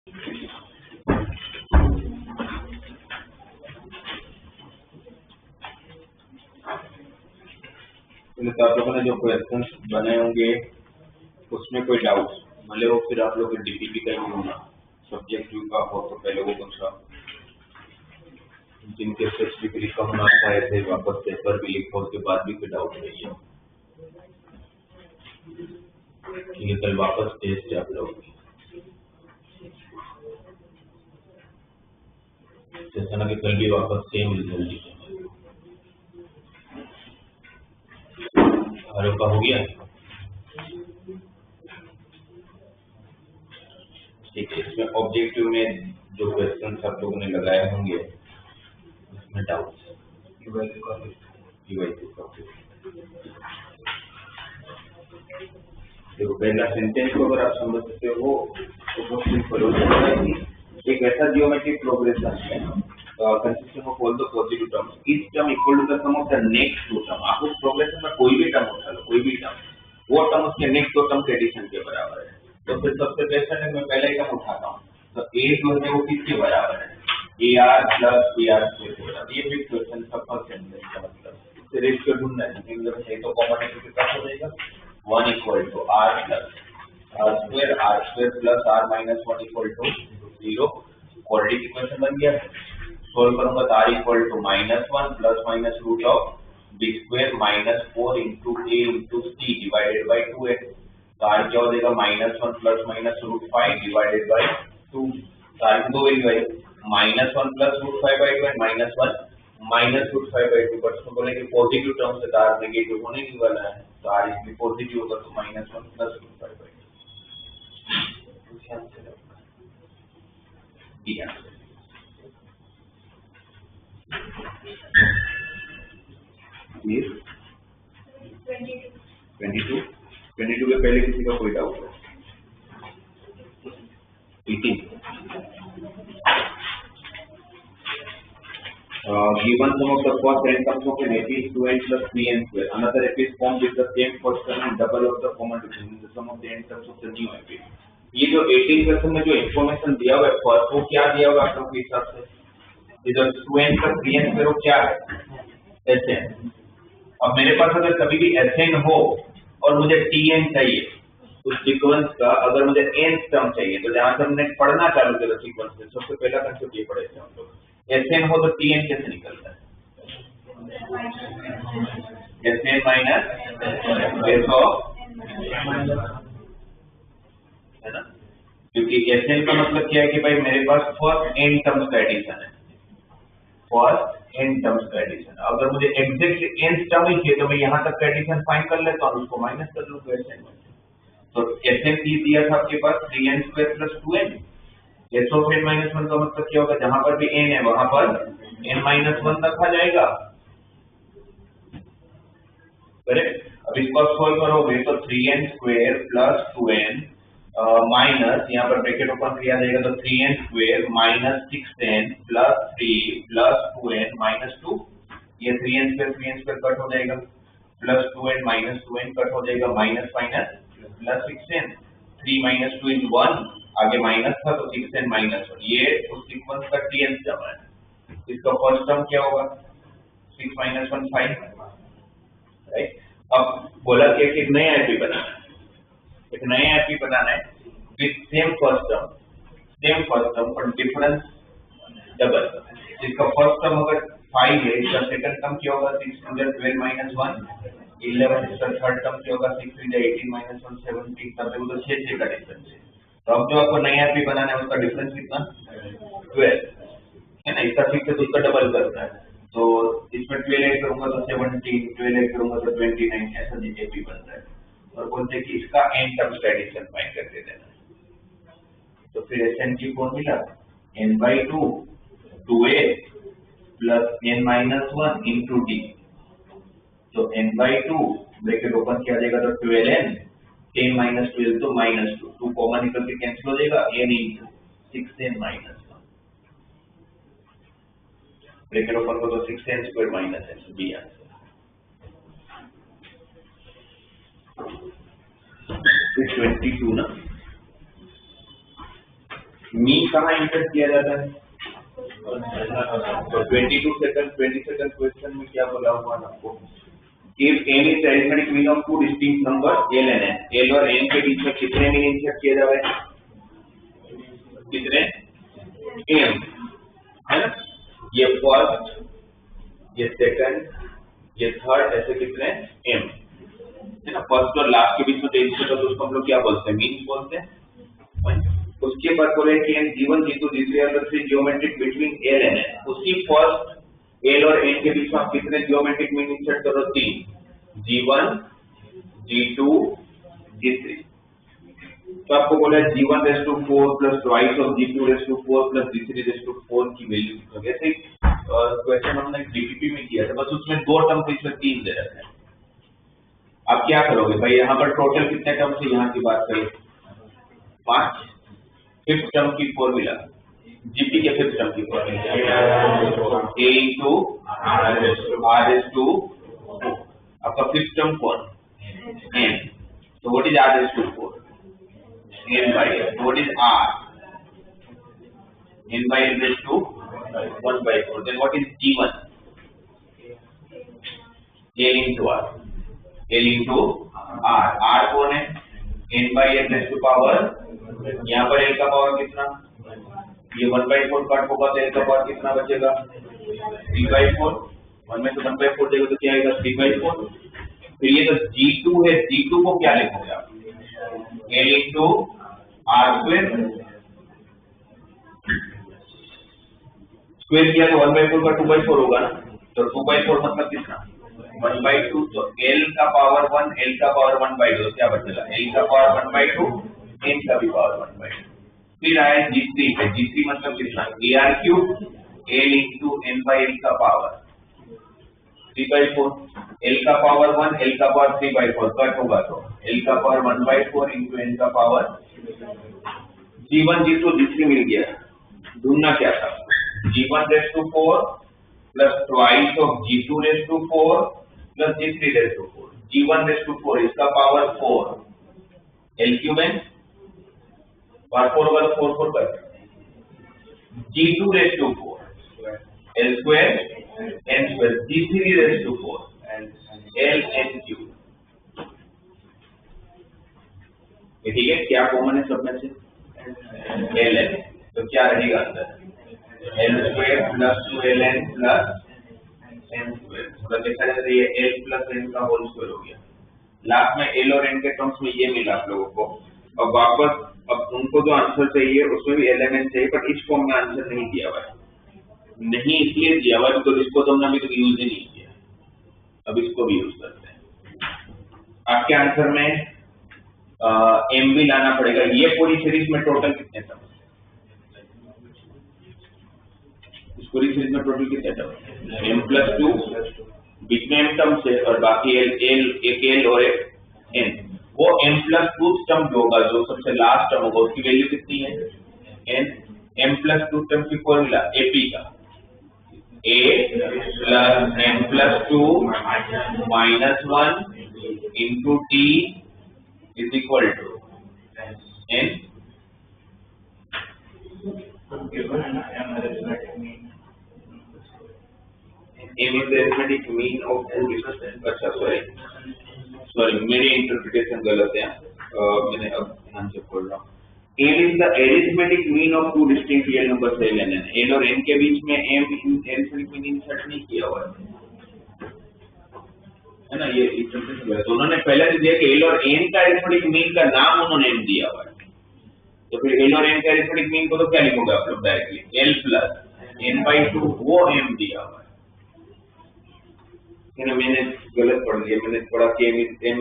तो आप लोगों ने जो क्वेश्चन बने होंगे उसमें कोई डाउट भले वो फिर आप लोग डीपीपी का ही होना सब्जेक्टिव का हो तो पहले वो पूछा जिनके स्पेसिफिकली कम आता है ऐसे वापस पेपर भी लिखो उसके बाद भी कोई डाउट नहीं है कि कल वापस टेस्ट है आप लोग जैसा ना कि कल भी वापस सेम रिजल्ट लिखे का हो गया ठीक है। इसमें ऑब्जेक्टिव में जो क्वेश्चन आप लोगों ने लगाए होंगे उसमें डाउट देखो पहला सेंटेंस को अगर आप समझ सकते हो तो बहुत सिंपल हो जाता है कि एक ऐसा जियोमेट्रिक प्रोग्रेशन है consisting of all the positive terms each term equal to the sum of the next two term. आप उस प्रोग्रेशन में कोई भी टर्म उठा लो कोई भी टर्म वो टर्म उसके नेक्स्ट दो टर्म के एडिशन के बराबर है। तो फिर सबसे बेस्ट है मैं पहले ही टर्म उठाता हूँ तो ए जो है वो किसके बराबर है A R plus A R square के बराबर। ये फिक्स क्वेश्चन सब फर्स्ट सेंटेंस का मतलब इससे रेशियो ढूंढना है मतलब है तो कॉमन है कितना हो जाएगा 1 equal to R plus R square plus R minus 1 equal to 0। Quadratic equation बन गया। सोल्व करूंगा तो R equal to -1 plus minus root of B square -4 into A into C divided by 2 तो आर क्या हो जाएगा -1 plus minus root 5 divided by 2। तो R की दो वैल्यू है -1 plus root 5 by 2 -1 minus root 5 by 2। But उसमें बोले कि पॉजिटिव टर्म से आर नेगेटिव होने नहीं वाला है तो आर इसमें पॉजिटिव होगा तो -1 प्लस रूट 5 बाई 2। 22 के पहले किसी का कोई डाउट है 18 given sum of the first n terms of an AP is 2n plus 3n square. Another AP is formed with the same first term and double of the common difference. The sum of the n terms of the new AP. ये जो 18 question में जो information दिया हुआ है first वो क्या दिया हुआ है आप लोगों के हिसाब से ये जो 2n plus 3n square वो क्या है Sn। अब मेरे पास अगर कभी भी Sn हो और मुझे Tn चाहिए उस सीक्वेंस का अगर मुझे n टर्म चाहिए तो जहां से हमने पढ़ना चालू किया सीक्वेंस में सबसे पहला कंसेप्ट ये पढ़े थे हम लोग Sn हो तो Tn कैसे निकलता है Sn माइनस S ऑफ है ना क्योंकि Sn का मतलब क्या है कि भाई मेरे पास फर्स्ट n टर्म्स का एडिशन है फर्स्ट n टर्म्स का एडिशन। अगर मुझे एग्जैक्टली n टर्म ही चाहिए तो मैं यहाँ तक का एडिशन फाइंड कर लेता हूँ उसको माइनस कर लूंगा Sn में। तो Sn दिया था आपके पास 3n square plus 2n S of n minus 1 का मतलब क्या होगा जहां पर भी n है वहां पर n माइनस 1 तक आ जाएगा करेक्ट। अब इसको सॉल्व करोगे तो 3n square plus 2n minus यहाँ पर ब्रैकेट ओपन किया जाएगा तो 3n square minus 6n plus 3 plus 2n minus 2 ये 3n स्क्वायर कट हो जाएगा plus 2n minus 2n cut हो जाएगा minus minus plus 6n 3 minus 2 is 1 आगे माइनस था तो 6n माइनस 1 ये उस सीक्वेंस का Tn टर्म है। इसका फर्स्ट टर्म क्या होगा 6 माइनस 1 5 राइट। अब बोला कि एक नया एपी बनाना है एक नया एपी बनाना है विथ सेम फर्स्ट टर्म पर डिफरेंस डबल। इसका फर्स्ट टर्म अगर 5 है इसका सेकंड टर्म क्या होगा 6 12 माइनस 1 11 इसका थर्ड टर्म क्या होगा 6 18 माइनस 1 17 तब तक तो 6 का डिफरेंस है। तो अब जो आपको नया एपी बनाना है उसका डिफरेंस कितना 12 है ना इसका 6 से उसका डबल करता है तो इसमें 12 ऐड करूंगा तो 17 12 ऐड करूंगा तो 29 ऐसा एपी बनता है और बोलते हैं कि इसका n टर्म्स का एडिशन फाइंड करके देना है। तो फिर Sn की formula n/2 2a plus n minus 1 into d तो n/2 ब्रैकेट ओपन किया जाएगा तो 12n 10 माइनस 12 तो माइनस 2 कॉमन निकल के कैंसिल हो जाएगा n into 6n minus 1 bracket open करो तो 6n स्क्वायर माइनस n बी आंसर 22 ना मीन कहाँ इंसर्ट किया जाता है? तो 22 सेकंड 20 सेकंड क्वेश्चन में क्या बोला हुआ है आपको? If n is the arithmetic mean of two distinct numbers l and n, l और n के बीच में कितने मीन इंसर्ट किए जा रहे हैं? कितने? m, है ना? ये फर्स्ट, ये सेकंड, ये थर्ड, ऐसे कितने? m, है ना? फर्स्ट और लास्ट के बीच में 23 सेकंड, तो उसको हम लोग क्या बोलते हैं? मीन बोलते हैं। उसके बाद बोले कि n g1 g2 g3 और g4 geometric between l and n, उसी फर्स्ट l और n के बीच में आप कितने जियोमेट्रिक मीन इंसर्ट करो? 3, g1 g2 g3। तो आपको बोला g1 raise to 4 plus twice of g2 raise to 4 plus g3 raise to 4 की वैल्यू निकालो। ऐसे क्वेश्चन हमने डीपीपी में किया था, बस उसमें दो टर्म थे, इसमें 3 दे रखे हैं। आप क्या करोगे भाई? यहाँ पर टोटल कितने टर्म थे? यहाँ की बात करें 5, फिफ्थ टर्म की फॉर्मूला, जीपी के फिफ्थ टर्म की formula a into r is to 4। आपका फिफ्थ टर्म कौन? n। तो what is r is to 4? n by n। What is r? n by n is to 1 by 4। then what is g1? l into r, l into r। r कौन है? n by n raised to power, यहाँ पर l का power कितना? ये 1/4 cut होगा तो l का पावर कितना बचेगा? 3/4। 1 में से 1/4 देगा तो क्या आएगा? 3/4। फिर ये तो g2 है, g2 को क्या लिखोगे आप? l into r square। Square किया तो 1/4 का 2/4 होगा ना, तो 2/4 मतलब कितना? 1/2। तो l का पावर 1, l का पावर 1/2, क्या बचेगा? l का पावर 1/2, n का भी पावर 1/2। फिर आए g3 पे, g3 मतलब कितना? ar cube l into n by l का पावर 3/4। l का पावर 1, l का पावर 3/4 कट होगा तो l का पावर 1/4 into n का पावर। g1 g2 g3 मिल गया। ढूंढना क्या था? g1 raised to 4 plus twice of g2 raised to 4 plus g3 raised to 4। g1 raised to 4 इसका power 4, l cube n, power 4 होगा तो 4 4 कर। g2 raised to 4 l square n square, g3 raised to 4 l n cube. ठीक है, क्या common है सब में से? l n। तो क्या रहेगा अंदर? l square plus 2ln plus n square। मतलब देखा जाए तो ये l plus n का होल स्क्वायर हो गया। लास्ट में l और n के टर्म्स में ये मिला आप लोगों को। और वापस अब उनको जो आंसर चाहिए उसमें भी एलिमेंट चाहिए, पर इस फॉर्म में आंसर नहीं दिया हुआ है। नहीं इसलिए दिया हुआ है तो इसको तो हमने अभी तक यूज ही नहीं किया, अब इसको भी यूज करते हैं। आपके आंसर में m भी लाना पड़ेगा। ये पूरी सीरीज में टोटल कितने टर्म? इस पूरी सीरीज में टोटल कितने टर्म? m+2, बीच में m टर्म से और बाकी एक l और एक n। वो m+2 टर्म होगा, जो सबसे लास्ट टर्म होगा, उसकी वैल्यू कितनी है? n। m+2 टर्म की फॉर्मूला AP का a plus m+2 minus 1 into t is equal to n। m is the arithmetic mean of two distinct। अच्छा सॉरी मेरी इंटरप्रिटेशन गलत है, मैंने अब ध्यान से पढ़ रहा हूँ। m is the arithmetic mean of two distinct real numbers l and n। l और n के बीच में m arithmetic mean इंसर्ट नहीं किया हुआ है ना, ये इंटरप्रिटेशन गलत। उन्होंने पहले से दिया कि l और n का arithmetic mean का नाम उन्होंने m दिया हुआ है, तो फिर l और n का arithmetic mean को तो क्या लिखोगे आप लोग? डायरेक्टली l plus n/2, वो m दिया हुआ है। मैंने गलत पढ़ लिया, मैंने पढ़ा कि m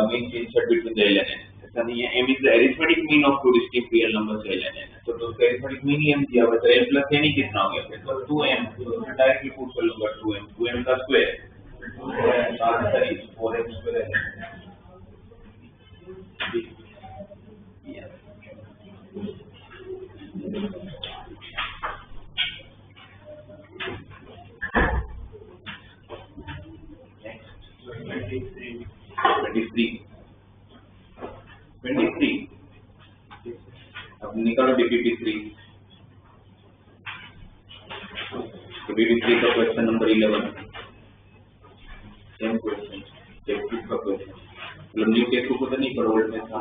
means insert between the l and n। ऐसा नहीं है, m is the arithmetic mean of two distinct real numbers l and n। तो उसका arithmetic mean ही m दिया हुआ है, तो l plus n ही कितना हो गया? फिर तो 2m। तो डायरेक्टली पुट कर लूंगा 2m का square, answer is 4m square है। अब निकालो DPP3 DD3 का question number 11 same question text का क्वेश्चन मतलब न्यू टेक्स्ट को तो नहीं पर ओल्ड में था।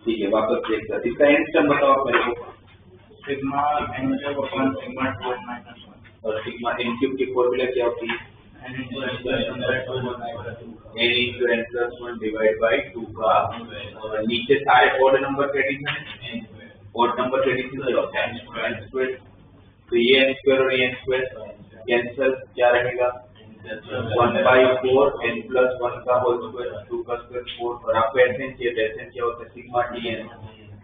ठीक है वापस देखते हैं इसका एंड टर्म बताओ आप मेरे को। Sigma n cube upon sigma 2 minus 1 और सिग्मा n क्यूब की फॉर्मूला क्या होती है? n into n plus 1 by 2 n into n plus 1 divide by 2 का और नीचे सारे ओड नंबर के एडिशन ओड नंबर के एडिशन क्या होता है? n square. तो ये n स्क्वायर और ये n स्क्वायर कैंसिल क्या रहेगा? 1/4 n plus 1 का होल स्क्वायर 2 का स्क्वायर 4 और आपको एसएन चाहिए तो एसएन क्या होता है? सिग्मा dn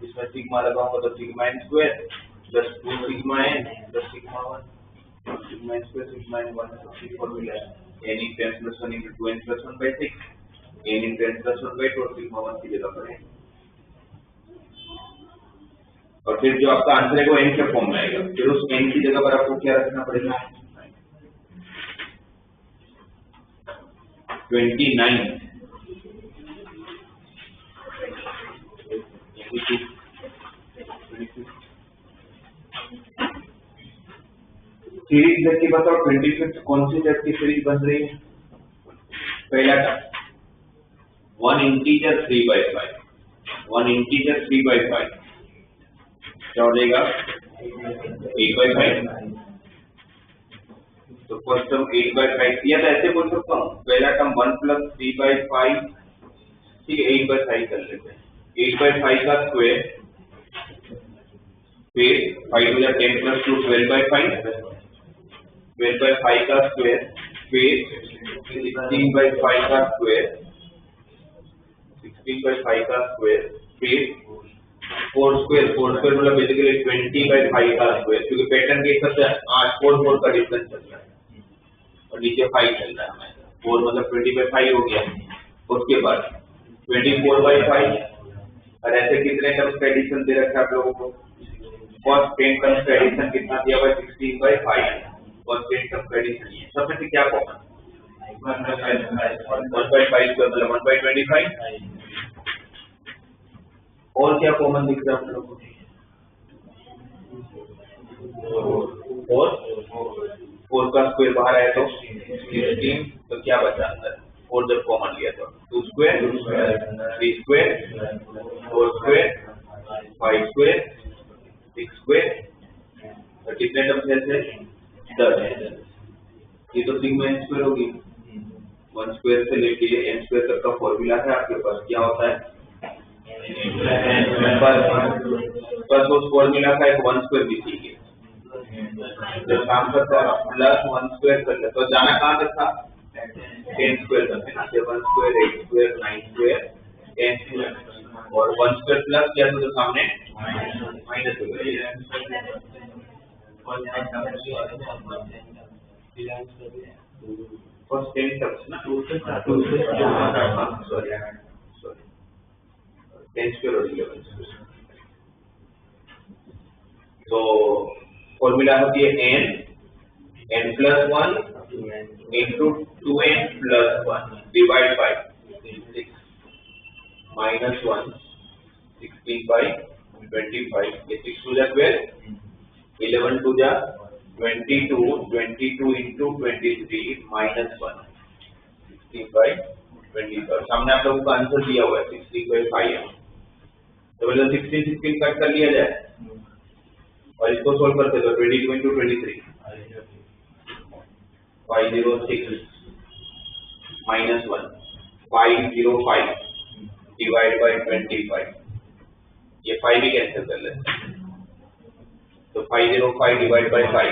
इसमें सिग्मा लगाऊंगा तो sigma n square plus 2 sigma n plus sigma 1 sigma n square sigma n 1 सबकी फॉर्मूला है n into n plus 1 into 2n plus 1 by 6 n into n plus 1 by 2 और sigma 1 की जगह पर है और फिर जो आपका आंसर है वो n के फॉर्म में आएगा। फिर उस n की जगह पर आपको क्या रखना पड़ेगा? 29 सीरीज देखिए बताओ 25 कौन सी टाइप की सीरीज बन रही है? पहला टर्म 1 इंटीजर 3/5 1 इंटीजर 3/5 क्या हो जाएगा? 8/5 तो फर्स्ट टर्म 8/5 या तो ऐसे बोल सकता हूँ पहला टर्म 1 प्लस 3/5 ठीक है 8/5 कर लेते हैं 8/5 का स्क्वायर फिर 5 to the 10 plus 2 12/5 12/5 का स्क्वायर फिर 16/5 का स्क्वायर 16/5 का स्क्वायर फिर 4 स्क्वायर मतलब बेसिकली 20/5 का स्क्वायर क्योंकि पैटर्न के हिसाब से 8 4 का डिफरेंस चल रहा है और नीचे 5 चल रहा है हमारे 4 मतलब 20/5 हो गया। उसके बाद 24/5 और ऐसे कितने टर्म्स का एडिशन दे रखा है आप लोगों को? फर्स्ट 10 टर्म्स का एडिशन कितना दिया हुआ है? 16/5 और 10 टर्म्स का एडिशन है सब में से क्या कॉमन? 1/5 मतलब 1/25 और क्या कॉमन दिख रहा है आप लोगों को? और 4 का स्क्वायर बाहर आया तो 16 तो क्या बचा अंदर? 4 जब कॉमन लिया तो 2 square 3 square 4 square 5 square 6 square और कितने टर्म्स ऐसे? 10 ये तो सिग्मा n स्क्वायर होगी 1 स्क्वायर से लेके n स्क्वायर तक का फॉर्मूला है आपके पास क्या होता है? बस उस फॉर्मूला का एक 1 स्क्वायर भी सीखिए जब काम करता है प्लस 1 स्क्वायर कर ले तो जाना कहाँ तक था? 10 स्क्वायर तक है ना 7 स्क्वायर 8 स्क्वायर 9 स्क्वायर 10 स्क्वायर और 1 स्क्वायर प्लस किया तो सामने माइनस हो गया फर्स्ट 10 टर्म्स ना 2 से सॉरी 10 स्क्वायर और 11 स्क्वायर तो फॉर्मूला होती है n plus 1 into 2n plus 1 divide by 6 minus 1 16/25 ये 6 to the 12 11 to the 22 into 23 minus 1 16/25 सामने आप लोगों का आंसर दिया हुआ है 16/5 है तो मतलब 16 कट कर लिया जाए और इसको सोल्व करते तो 22 into 23 506 minus 1 505 divide by 25 ये 5 ही कैंसिल कर लेते हैं तो 505 divide by 5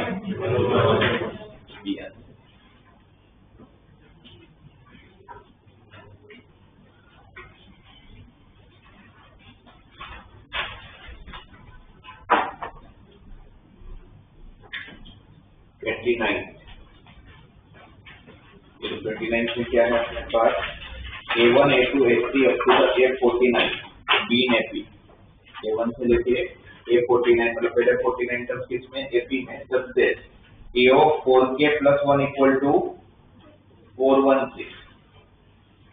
yes. तो 29 में क्या है अपने पास A1 A2 A3 up to the A49 B ने P A1 से लेके A49 मतलब पहले 49 टर्म्स किसमें AP में सबसे A of 4K plus 1 equal to 416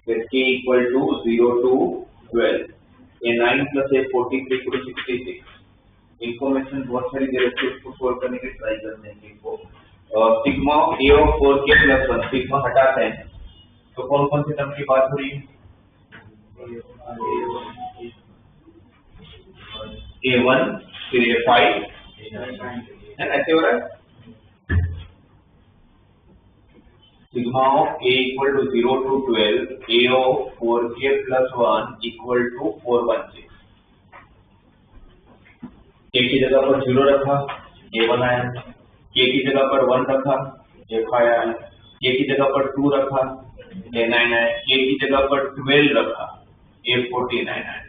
फिर K equal to 0 to 12 A9 plus A43 equal to 66 information बहुत सारी दे रखी है, उसको सोल्व करने की ट्राई करते हैं इनको। Sigma A of 4k plus 1 sigma हटाते हैं तो कौन कौन से टर्म की बात हो रही है? a1 फिर a5 है ना, ऐसे हो रहा है। Sigma of a equal to 0 to 12 a of 4k plus 1 equal to 416। k की जगह पर 0 रखा a1 आया, k की जगह पर 1 रखा a5 आया, k की जगह पर 2 रखा a9 आया, k की जगह पर 12 रखा a49 आया।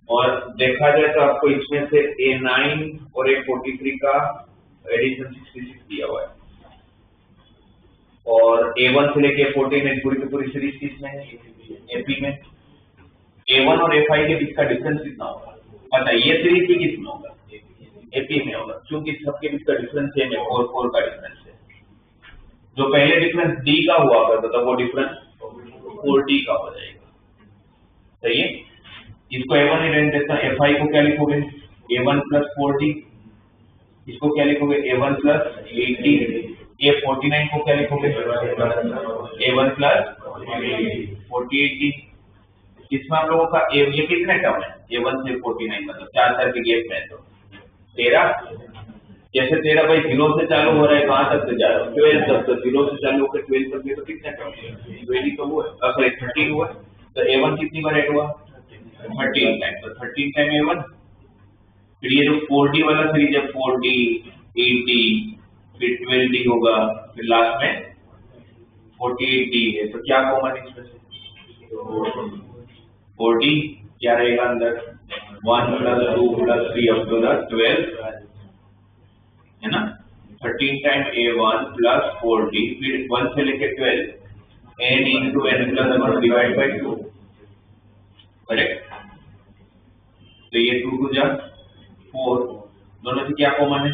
और देखा जाए तो आपको इसमें से a9 और a43 का एडिशन 66 दिया हुआ है, और a1 से लेके a14 पूरी की पूरी सीरीज किसमें है? AP में। a1 और a5 के बीच का डिफरेंस कितना होगा पता है? ये सीरीज की किसमें होगा? AP में होगा, क्योंकि सबके बीच का डिफरेंस सेम है, 4 का डिफरेंस है। जो पहले डिफरेंस D का हुआ करता था वो डिफरेंस 4D का हो जाएगा। सही है, इसको a1 ही रहने देता हूं। a5 को क्या लिखोगे? a1 plus 4D। इसको क्या लिखोगे? a1 plus 8D। a49 को क्या लिखोगे? a1 plus 48D। इसमें आप लोगों का ये कितने टर्म है? a1 से 49 मतलब 4 के गैप में, तो 13। जैसे 13 भाई 0 से चालू हो रहा है, कहां तक से जा रहा है? 12 तक। तो 0 से चालू होकर 12 तक, तो कितने टर्म है? 20 तो हुआ, सॉरी 13 हुआ। तो a1 कितनी बार ऐड हुआ? 13 टाइम। तो 13 टाइम a1। फिर ये जो 4D वाला सीरीज है, 4D 8D फिर 12D होगा, फिर लास्ट में 48D है। तो क्या कॉमन इसमें से? 4D क्या रहेगा अंदर? 1 plus 2 plus 3 up to the 12 है ना। 13 टाइम a1 प्लस 4D फिर 1 से लेके 12 n into n plus 1 divide by 2, correct. तो ये 2 टू जा 4, दोनों से क्या कॉमन है?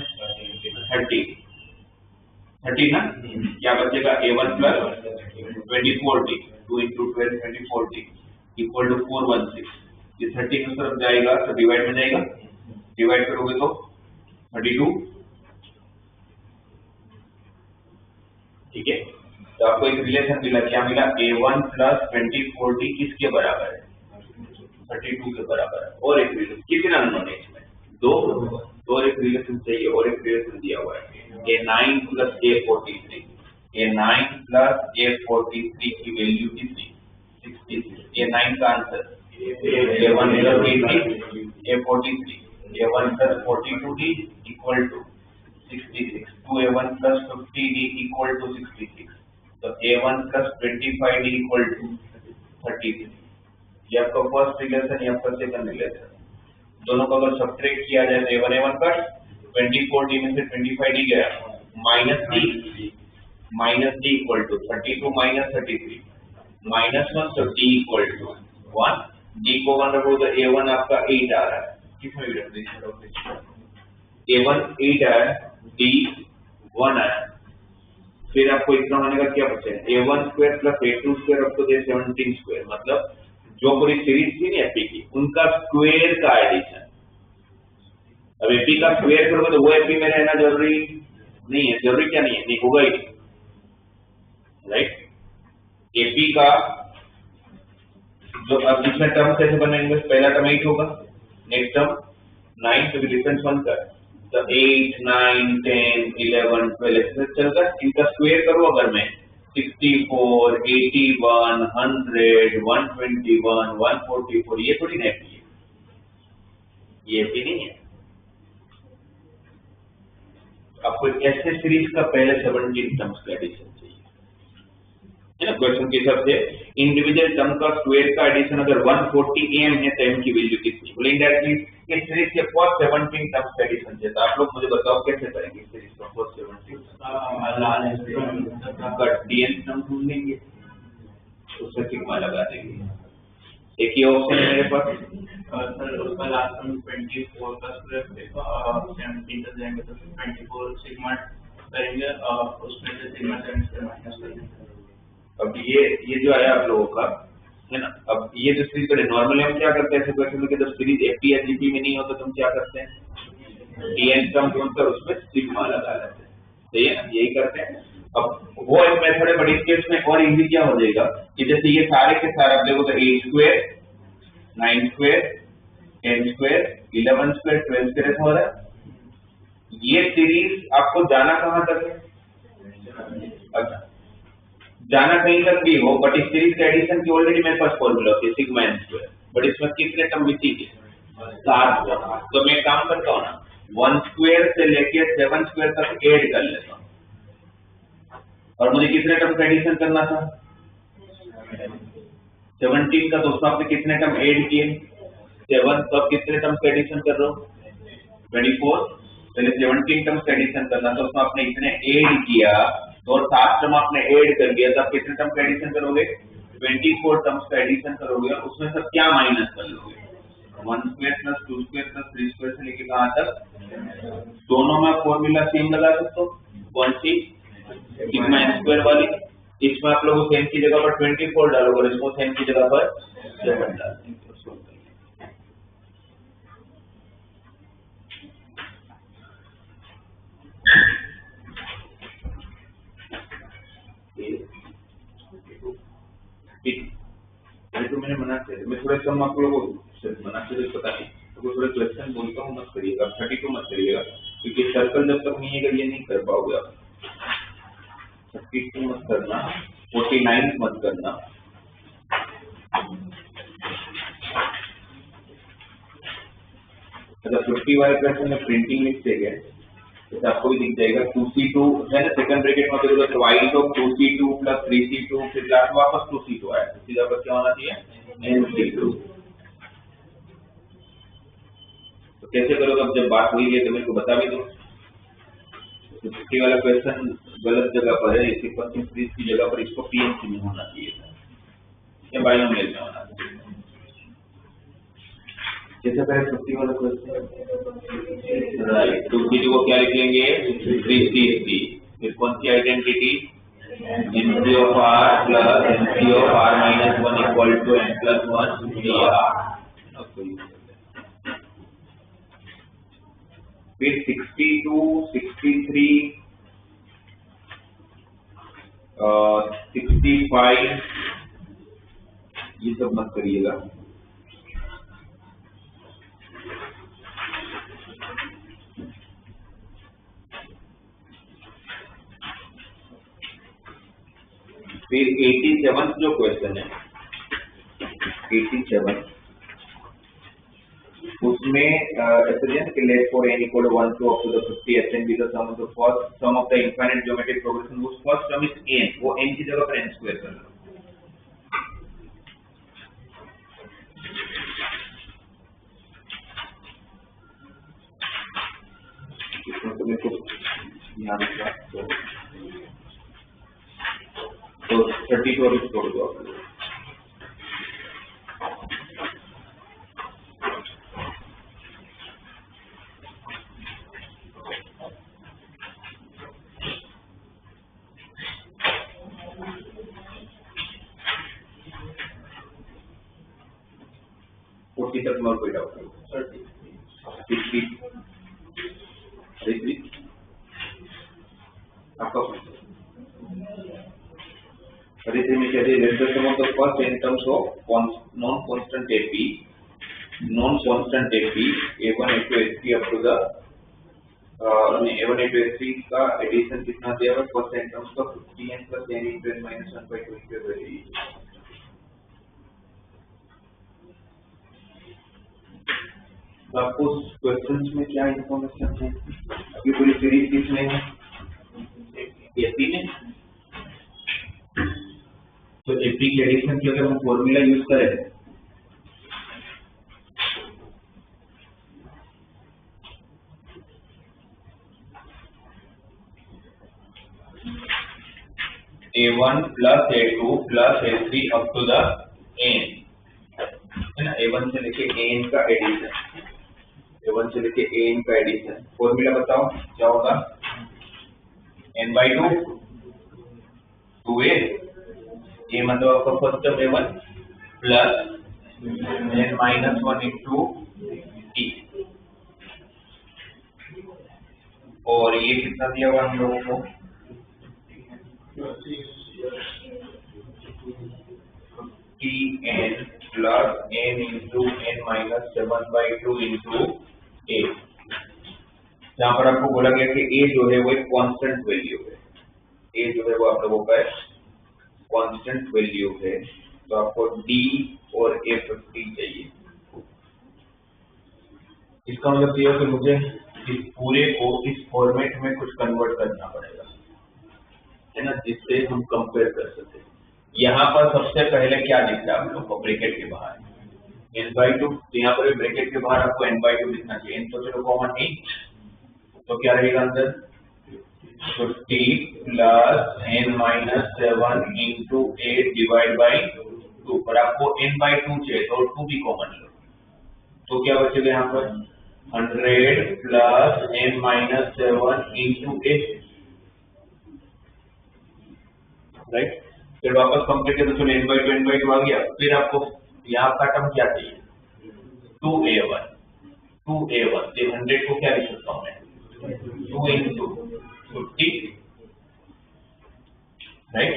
30 ना। क्या बचेगा? a1 plus 24D 2 into 12 24D equal to 416। ये 30 की तरफ जाएगा तो डिवाइड में जाएगा, डिवाइड करोगे तो 32। ठीक है, तो आपको एक रिलेशन मिला, क्या मिला? a1 प्लस 24D किसके बराबर है? 32 के बराबर है। और एक रिलेशन कितना अननोन है इसमें? 2 और एक रिलेशन चाहिए, और एक रिलेशन दिया हुआ है a9 plus a43। a9 plus a43 की वैल्यू कितनी? 66। a9 का answer a1 plus 80 a43 a1 plus 42D equal to 66। 2a1 plus 50D equal to 66। तो a1 plus 25D equal to 33। ये आपका फर्स्ट रिलेशन, ये आपका सेकंड रिलेशन। दोनों को अगर सब्ट्रैक्ट किया जाए तो a1 कट, 24D में से 25D गया, minus D equal to 32 minus 33 -1, तो D इक्वल टू 1। D को 1 रखो तो a1 आपका 8 आ रहा है। किसमें भी रख दीजिए, a1 8 आया, D 1 आया। फिर आपको इतना होने का क्या बचेगा? a1 square plus a2 square up to 17 square, मतलब जो पूरी सीरीज थी ना एपी की, उनका स्क्वायर का एडिशन। अब एपी का स्क्वायर करोगे तो वो एपी में रहना जरूरी नहीं है। जरूरी क्या नहीं है? नहीं होगा ही, राइट। एपी का जो अब इसमें टर्म कैसे बनेंगे? पहला टर्म 8 होगा, नेक्स्ट टर्म 9, तो डिफरेंस 1 का, तो 8 9 10 11 12 ऐसे चलकर इनका स्क्वायर करो। अगर मैं 64 81 100 121 144, ये थोड़ी ना एपी है, ये एपी नहीं है। आपको ऐसे सीरीज का पहले 17 टर्म्स का एडिशन चाहिए, है ना। क्वेश्चन के हिसाब से इंडिविजुअल टर्म का स्क्वायर का एडिशन अगर 140 am है तो m की वैल्यू कितनी? बोले इंडायरेक्टली इस सीरीज के फर्स्ट 17 टर्म्स का एडिशन चाहिए। तो आप लोग मुझे बताओ कैसे करेंगे इस सीरीज का फर्स्ट 17? कट dn टर्म ढूंढ लेंगे, उससे सिग्मा लगा देंगे। एक ही ऑप्शन है मेरे पास सर, उसका लास्ट टर्म 24 का स्क्वायर देगा, 17 तक जाएंगे तो 24 सिग्मा करेंगे, उसमें से सिग्मा 7 से माइनस करेंगे। अब ये जो आया आप लोगों का है ना। अब ये जो सीरीज करें नॉर्मली हम क्या करते हैं, क्वेश्चन में कि जब सीरीज एफपी या जीपी में नहीं हो तो तुम क्या करते हैं, टीएन टर्म ढूंढकर उसमें सिग्मा लगा लेते हैं, सही है ना, यही करते हैं। अब वो एक मेथड है, बट इस केस में और इजी क्या हो जाएगा कि जैसे ये सारे के सारे आप देखो तो 8 square 9 square 10 square 11 square 12 square हो रहा है। ये सीरीज आपको जाना कहां तक है, अच्छा जाना कहीं तक भी हो, बट इस सीरीज के एडिशन की ऑलरेडी मेरे पास फॉर्मूला होती है सिग्मा एन स्क्वायर, बट इसमें कितने टर्म मिलेंगे, 7 टर्म। तो मैं काम करता हूँ ना 1 स्क्वायर से लेके 7 स्क्वायर तक ऐड कर लेता हूँ, और मुझे कितने टर्म का एडिशन करना था 17 का, तो उसमें आपने कितने टर्म ऐड किए 7, तो आप कितने टर्म का एडिशन कर रहे हो 24, पहले 17 टर्म का एडिशन करना था, उसमें आपने इतने ऐड किया और 7 टर्म आपने ऐड कर दिया, तो आप कितने टर्म का एडिशन करोगे 24 टर्म्स का एडिशन करोगे, और उसमें सब क्या माइनस कर लोगे 1 square plus 2 square plus 3 square से लेके कहां तक, दोनों में फॉर्मूला सेम लगा सकते हो, कौन सी सिग्मा एन स्क्वायर वाली। इसमें आप लोग सेम की जगह पर 24 डालोगे और इसको सेम की जगह पर 7 डालोगे। तो मैंने मना किया, मैं थोड़ा कम आप लोगों को मना के पता नहीं, तो थोड़ा क्वेश्चन बोलता हूँ मत करिएगा, 32 मत करिएगा, क्योंकि सर्कल जब तक नहीं है ये नहीं कर पाओगे आप। 32 मत करना, 49 मत करना, अच्छा 50 वाले क्वेश्चन में प्रिंटिंग मिस्टेक है, तो आपको भी दिख जाएगा 2c2 है ना, सेकंड ब्रैकेट में देखोगे तो y of 2c2 plus 3c2, फिर लास्ट वापस 2c2 आया, तो सीधा पर क्या होना चाहिए nc2। तो कैसे करोगे, अब जब बात हुई है तो मेरे को बता भी दो। 50 वाला क्वेश्चन गलत जगह पर है, इसी पर सीरीज की जगह पर इसको पीएनसी में होना चाहिए था, या बाइनोमियल में होना चाहिए। कैसे करें 50 वाला क्वेश्चन, राइट, 2c2 को क्या लिखेंगे 3c3, फिर कौन सी identity nc of r plus nc of r minus 1 equal to n plus 1 dr। फिर 62 63 65 ये सब मत करिएगा, फिर 87 जो क्वेश्चन है 87 उसमें ऐसे कि let for n equal to 1 to up to the 50 n be the sum of the first sum of the infinite geometric progression, वो फर्स्ट टर्म इज n, वो n की जगह पर n स्क्वायर कर लो। इसमें तो मेरे को यहाँ लिखा तो 32 अभी छोड़ दो। तक और कोई डाउट नहीं, 33 आपका 33 में कहते हैं the sum of the first in terms of non-constant AP, non-constant AP A1 A2 A3 up to the A1 A2 A3 का एडिशन कितना दिया हुआ first in terms of 50n plus n into n minus 1 by 2 into value. आपको questions में क्या information है, अभी पूरी सीरीज किसमें है एपी में, तो एपी के एडिशन की अगर हम फॉर्मूला यूज करें A1 plus A2 plus A3 up to the n है ना, A1 से लेके n का एडिशन, A1 से लेके an का एडिशन, फॉर्मूला बताओ क्या होगा n/2 2a, a मतलब आपका first term A1 plus n minus 1 into T, और ये कितना दिया हुआ हम लोगों को, Tn plus n into n minus 7/2 into a, जहाँ पर आपको बोला गया कि a जो है वो एक कांस्टेंट वैल्यू है, a जो है वो आप लोगों का कांस्टेंट वैल्यू है, तो आपको d और a50 चाहिए। इसका मतलब ये है कि मुझे इस पूरे को इस फॉर्मेट में कुछ कन्वर्ट करना पड़ेगा, है ना, जिससे हम कंपेयर कर सके। यहाँ पर सबसे पहले क्या दिख रहा है आप लोग को ब्रैकेट के बाहर n/2, तो यहाँ पर ब्रैकेट के बाहर आपको n/2 लिखना चाहिए। n तो चलो कॉमन नहीं, तो क्या रहेगा अंदर 50 plus n minus 7 into 8 divide by 2, पर आपको n/2 चाहिए तो 2 भी कॉमन लो, तो क्या बचेगा यहाँ पर 100 plus n minus 7 into 8, right. फिर वापस कंप्लीट किया तो चलो n/2 आ गया। फिर आपको यहाँ का टर्म क्या चाहिए 2a1, तो 100 को क्या लिख सकता हूँ मैं 2 इंटू 50, राइट,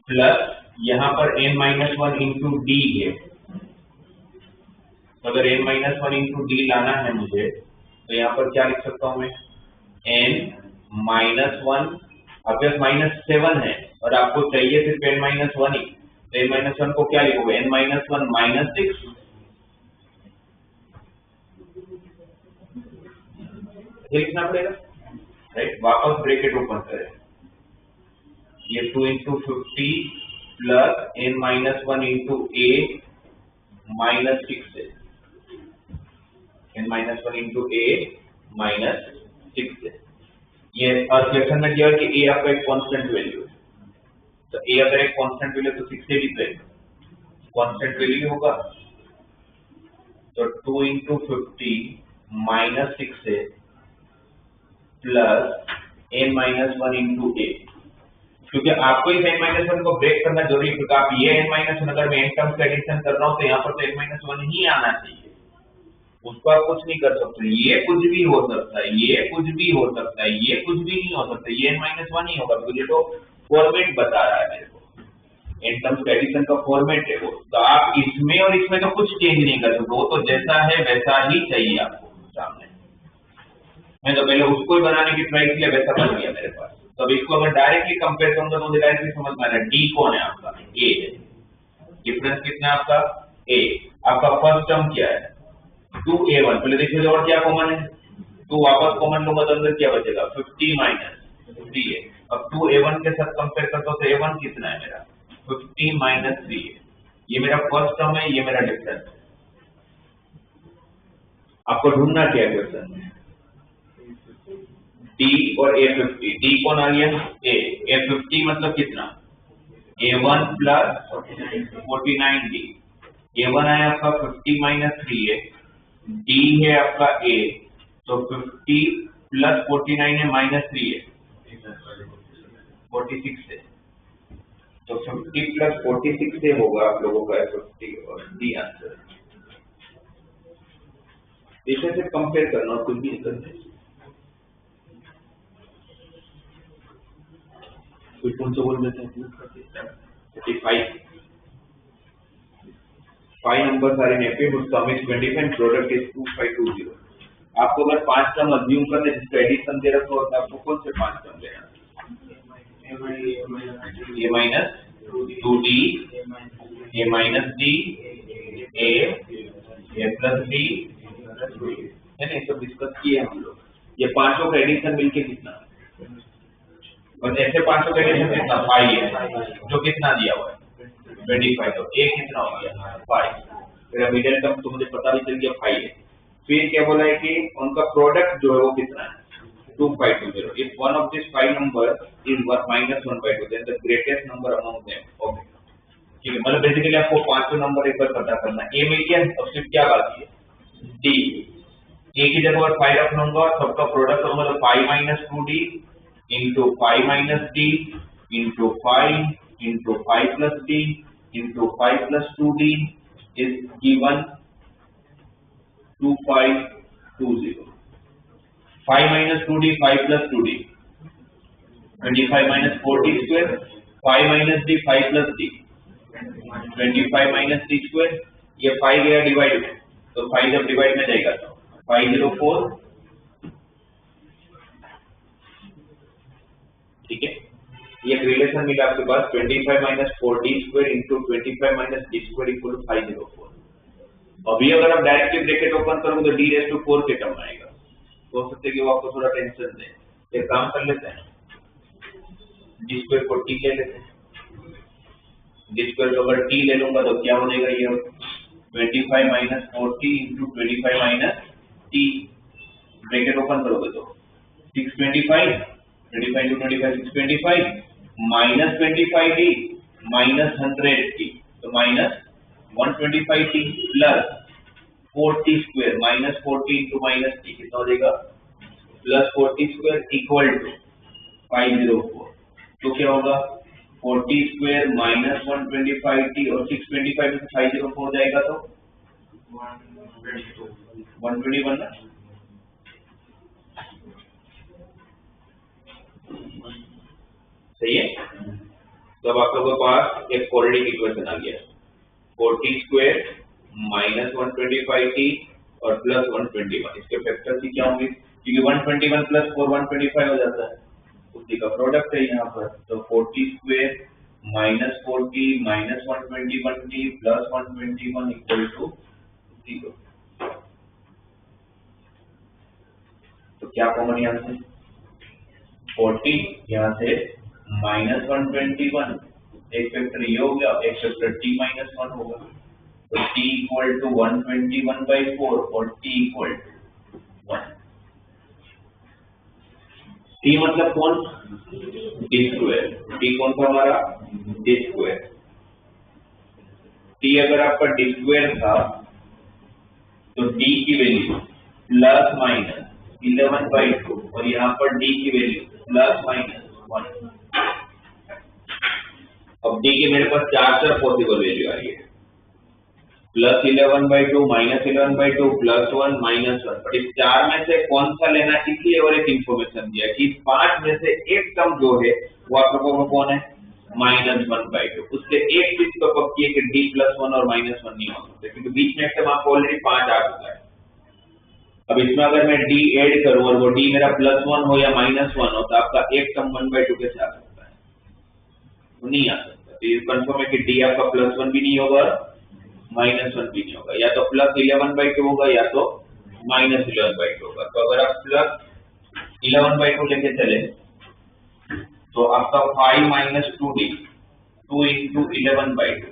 प्लस यहाँ पर n माइनस 1 इंटू डी है, तो अगर n माइनस 1 इंटू डी लाना है मुझे, तो यहाँ पर क्या लिख सकता हूँ मैं n माइनस 1, आपके पास माइनस 7 है और आपको चाहिए सिर्फ n माइनस 1 ही, तो n माइनस 1 को क्या लिखोगे n माइनस 1 माइनस 6, लिखना पड़ेगा, राइट। वापस ब्रैकेट ओपन करें, ये 2 into 50 plus n minus 1 into a minus 6 है, n minus 1 into a minus 6 है। ये क्वेश्चन में दिया है कि a आपका एक कांस्टेंट वैल्यू है, तो a अगर एक कांस्टेंट वैल्यू तो 6 से भी कांस्टेंट वैल्यू होगा, तो 2 इंटू 50 माइनस 6 है plus n minus 1 into a, क्योंकि आपको इस n माइनस 1 को ब्रेक करना जरूरी है, क्योंकि आप ये n माइनस 1 अगर मैं n टर्म्स का एडिशन कर रहा हूँ तो यहाँ पर तो n माइनस 1 ही आना चाहिए, उसको आप कुछ नहीं कर सकते, ये कुछ भी हो सकता है, ये कुछ भी हो सकता है, ये कुछ भी नहीं हो सकता, ये n माइनस 1 ही होगा, क्योंकि ये तो फॉर्मेट बता रहा है मेरे को, n टर्म्स का एडिशन का फॉर्मेट है वो, तो आप इसमें और इसमें तो कुछ चेंज नहीं कर सकते, वो तो जैसा है वैसा ही चाहिए आपको सामने। मैं तो पहले उसको ही बनाने की ट्राई किया, वैसा बन गया मेरे पास, तो अब इसको अगर डायरेक्टली कंपेयर करूंगा तो मुझे डायरेक्टली समझ में आ रहा है डी कौन है आपका, ए है, डिफरेंस कितना है आपका ए, आपका फर्स्ट टर्म क्या है 2a1, पहले देखिए और क्या कॉमन है, तो वापस कॉमन लूंगा तो अंदर क्या बचेगा 50 माइनस 3 है। अब 2a1 के साथ कंपेयर करता हूं तो a1 कितना है मेरा 50 माइनस 3 है, ये मेरा फर्स्ट टर्म है, ये मेरा डिफरेंस है। आपको ढूंढना क्या है क्वेश्चन में d और a50, d कौन आ गया a50 मतलब कितना a1 प्लस 49d, a1 है आपका 50 माइनस 3 है, d है आपका a, तो 50 प्लस 49 है माइनस 3 है 46 है, तो 50 प्लस 46 से होगा आप लोगों का 50 और d आंसर। इसे से कंपेयर करना और कुछ भी नहीं करना, कुछ कौन सा बोल देते हैं 5 नंबर सारे नेपे, sum is 25 and product is 2520। आपको अगर 5 टर्म अज्यूम करने जिसका एडिशन दे रखा हो तो आपको कौन से 5 टर्म लेना, a minus 2d, a minus d, a plus d, है ना, सब डिस्कस किए हम लोग। ये पांचों का एडिशन मिलके कितना, बस ऐसे 500 का एडिशन कितना 5 है, जो कितना दिया हुआ है 25, तो a कितना हो गया 5, फिर मिडिल टर्म तो मुझे पता भी चल गया 5 है। फिर क्या बोला है कि उनका प्रोडक्ट जो है वो कितना है 2520, if one of this 5 number is -1/2 then the greatest number among them. Okay ठीक है, मतलब बेसिकली आपको पांचों नंबर एक बार पता करना, a मिल गया, अब सिर्फ क्या बाकी है d, a की जगह पर 5 रख लूंगा, सबका प्रोडक्ट होगा तो 5 minus 2d into 5 minus d into 5 into 5 plus d into 5 plus 2d is given 2520. 5 minus 2d, 5 plus 2d. 25 minus 4d square. 5 minus d, 5 plus d. 25 minus d square. ये 5 गया डिवाइड में, तो 5 जब डिवाइड में जाएगा तो 504, ठीक है। ये रिलेशन मिला आपके पास 25 minus 4d square into 25 minus d square equal to 504। अभी अगर आप डायरेक्टली ब्रैकेट ओपन करोगे तो d raised to 4 के टर्म आएगा। हो सकता है कि वो आपको थोड़ा टेंशन दे। एक काम कर लेते हैं, d square को t ले लेते हैं। d square को अगर t ले लूंगा तो क्या हो जाएगा, ये 25 minus 40 into 25 minus t, bracket open करोगे तो 625, 25 into 25 625, minus 25d minus 100t, तो minus 125t plus 4t square minus 40 into minus t कितना हो जाएगा, plus 40 square equal to 504। तो क्या होगा, 40 square minus 125t और 625 में से 504 जाएगा तो 121 ना। सही है। तो अब आप लोगों के पास एक क्वाड्रेटिक इक्वेशन आ गया, 40 स्क्वायर माइनस 125t और प्लस 121। इसके फैक्टर्स ही क्या होंगे, क्योंकि 121 प्लस 4 125 हो जाता है, उसी का प्रोडक्ट है यहाँ पर। तो 40 square minus 40 minus 121t plus 121 equal to 0। तो क्या कॉमन यहाँ से, 40 यहाँ से माइनस 121, एक फैक्टर ये हो गया, एक फैक्टर t माइनस 1 होगा। तो t इक्वल टू 121/4 और t इक्वल टू 1। t मतलब कौन, d स्क्वायर। t कौन सा हमारा, d स्क्वायर। t अगर आपका d स्क्वायर था तो d की वैल्यू प्लस माइनस 11/2 और यहाँ पर d की वैल्यू प्लस माइनस 1। अब d की मेरे पास चार पॉसिबल वैल्यू आ रही है, plus 11/2 minus 11/2 plus 1 minus 1। But इस चार में से कौन सा लेना, इसलिए और एक इंफॉर्मेशन दिया कि इस 5 में से एक टर्म जो है वो आप लोगों को कौन है, -1/2। उससे एक चीज तो पक्की है कि d +1 और -1 नहीं हो सकते, क्योंकि बीच में एक टर्म आपको ऑलरेडी 5 आ चुका है। अब इसमें अगर मैं d ऐड करूं और वो d मेरा +1 हो या -1 हो, तो आपका एक टर्म 1/2 कैसे आ सकता है, वो नहीं आ सकता। तो ये कंफर्म है कि d आपका +1 भी नहीं होगा, -1 भी नहीं होगा, या तो प्लस 11/2 होगा या तो -11/2 होगा। तो अगर आप प्लस 11/2 लेके चले तो आपका 5 minus 2d 2 into 11/2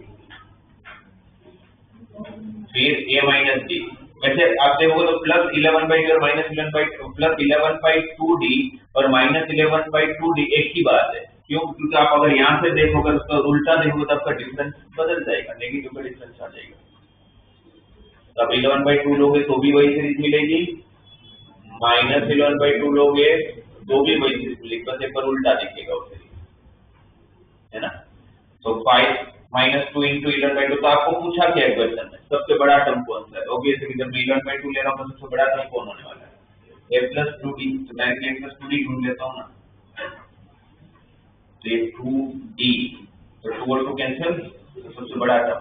फिर a minus d। वैसे आप देखोगे तो प्लस 11/2 और माइनस 11/2 प्लस 11/2d और माइनस 11/2d एक ही बात है। क्यों, क्योंकि आप अगर यहाँ से देखोगे तो उल्टा देखोगे तो आपका डिफरेंस बदल जाएगा, नेगेटिव का डिफरेंस आ जाएगा। तो आप 11/2 लोगे तो भी वही सीरीज मिलेगी, माइनस 11/2 लोगे तो भी वही सीरीज मिलेगी, बस एक बार उल्टा दिखेगा वो सीरीज, है ना। तो 5 minus 2 into 11/2। तो आपको पूछा क्या है क्वेश्चन में, सबसे बड़ा टर्म कौन सा है। ऑब्वियसली जब मैं 11/2 ले रहा हूँ तो सबसे बड़ा टर्म कौन होने वाला है, a plus 2d। तो डायरेक्टली a plus 2d ढूंढ लेता हूँ ना, तो ये 2d, तो 2 और 2 कैंसिल, तो सबसे बड़ा टर्म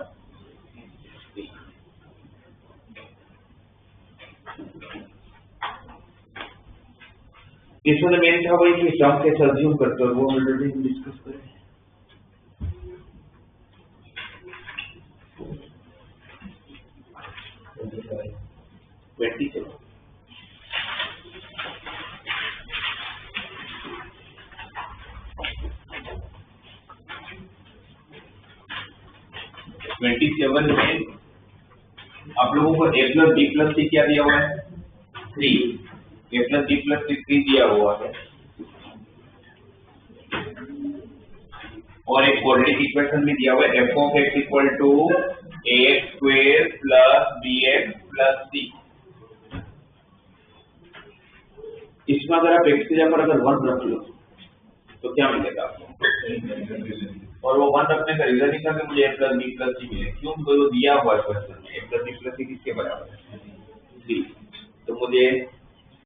इसमें मेन था वही कि टर्म कैसे अज्यूम करते हो, वो ऑलरेडी डिस्कस करें। ट्वेंटी-7 में आप लोगों को a plus d plus c क्या दिया हुआ है, 3। a plus d plus c 3 दिया हुआ है और एक क्वाड्रेटिक इक्वेशन भी दिया हुआ है, f of x equal to ax square plus bx plus c। इसमें अगर आप x की जगह पर अगर 1 रख लो तो क्या मिलेगा आपको, और वो 1 रखने का रीजन ही था कि मुझे a प्लस बी प्लस सी मिले। क्यों? तो वो दिया हुआ है क्वेश्चन में a प्लस बी प्लस सी किसके बराबर है? 3। तो मुझे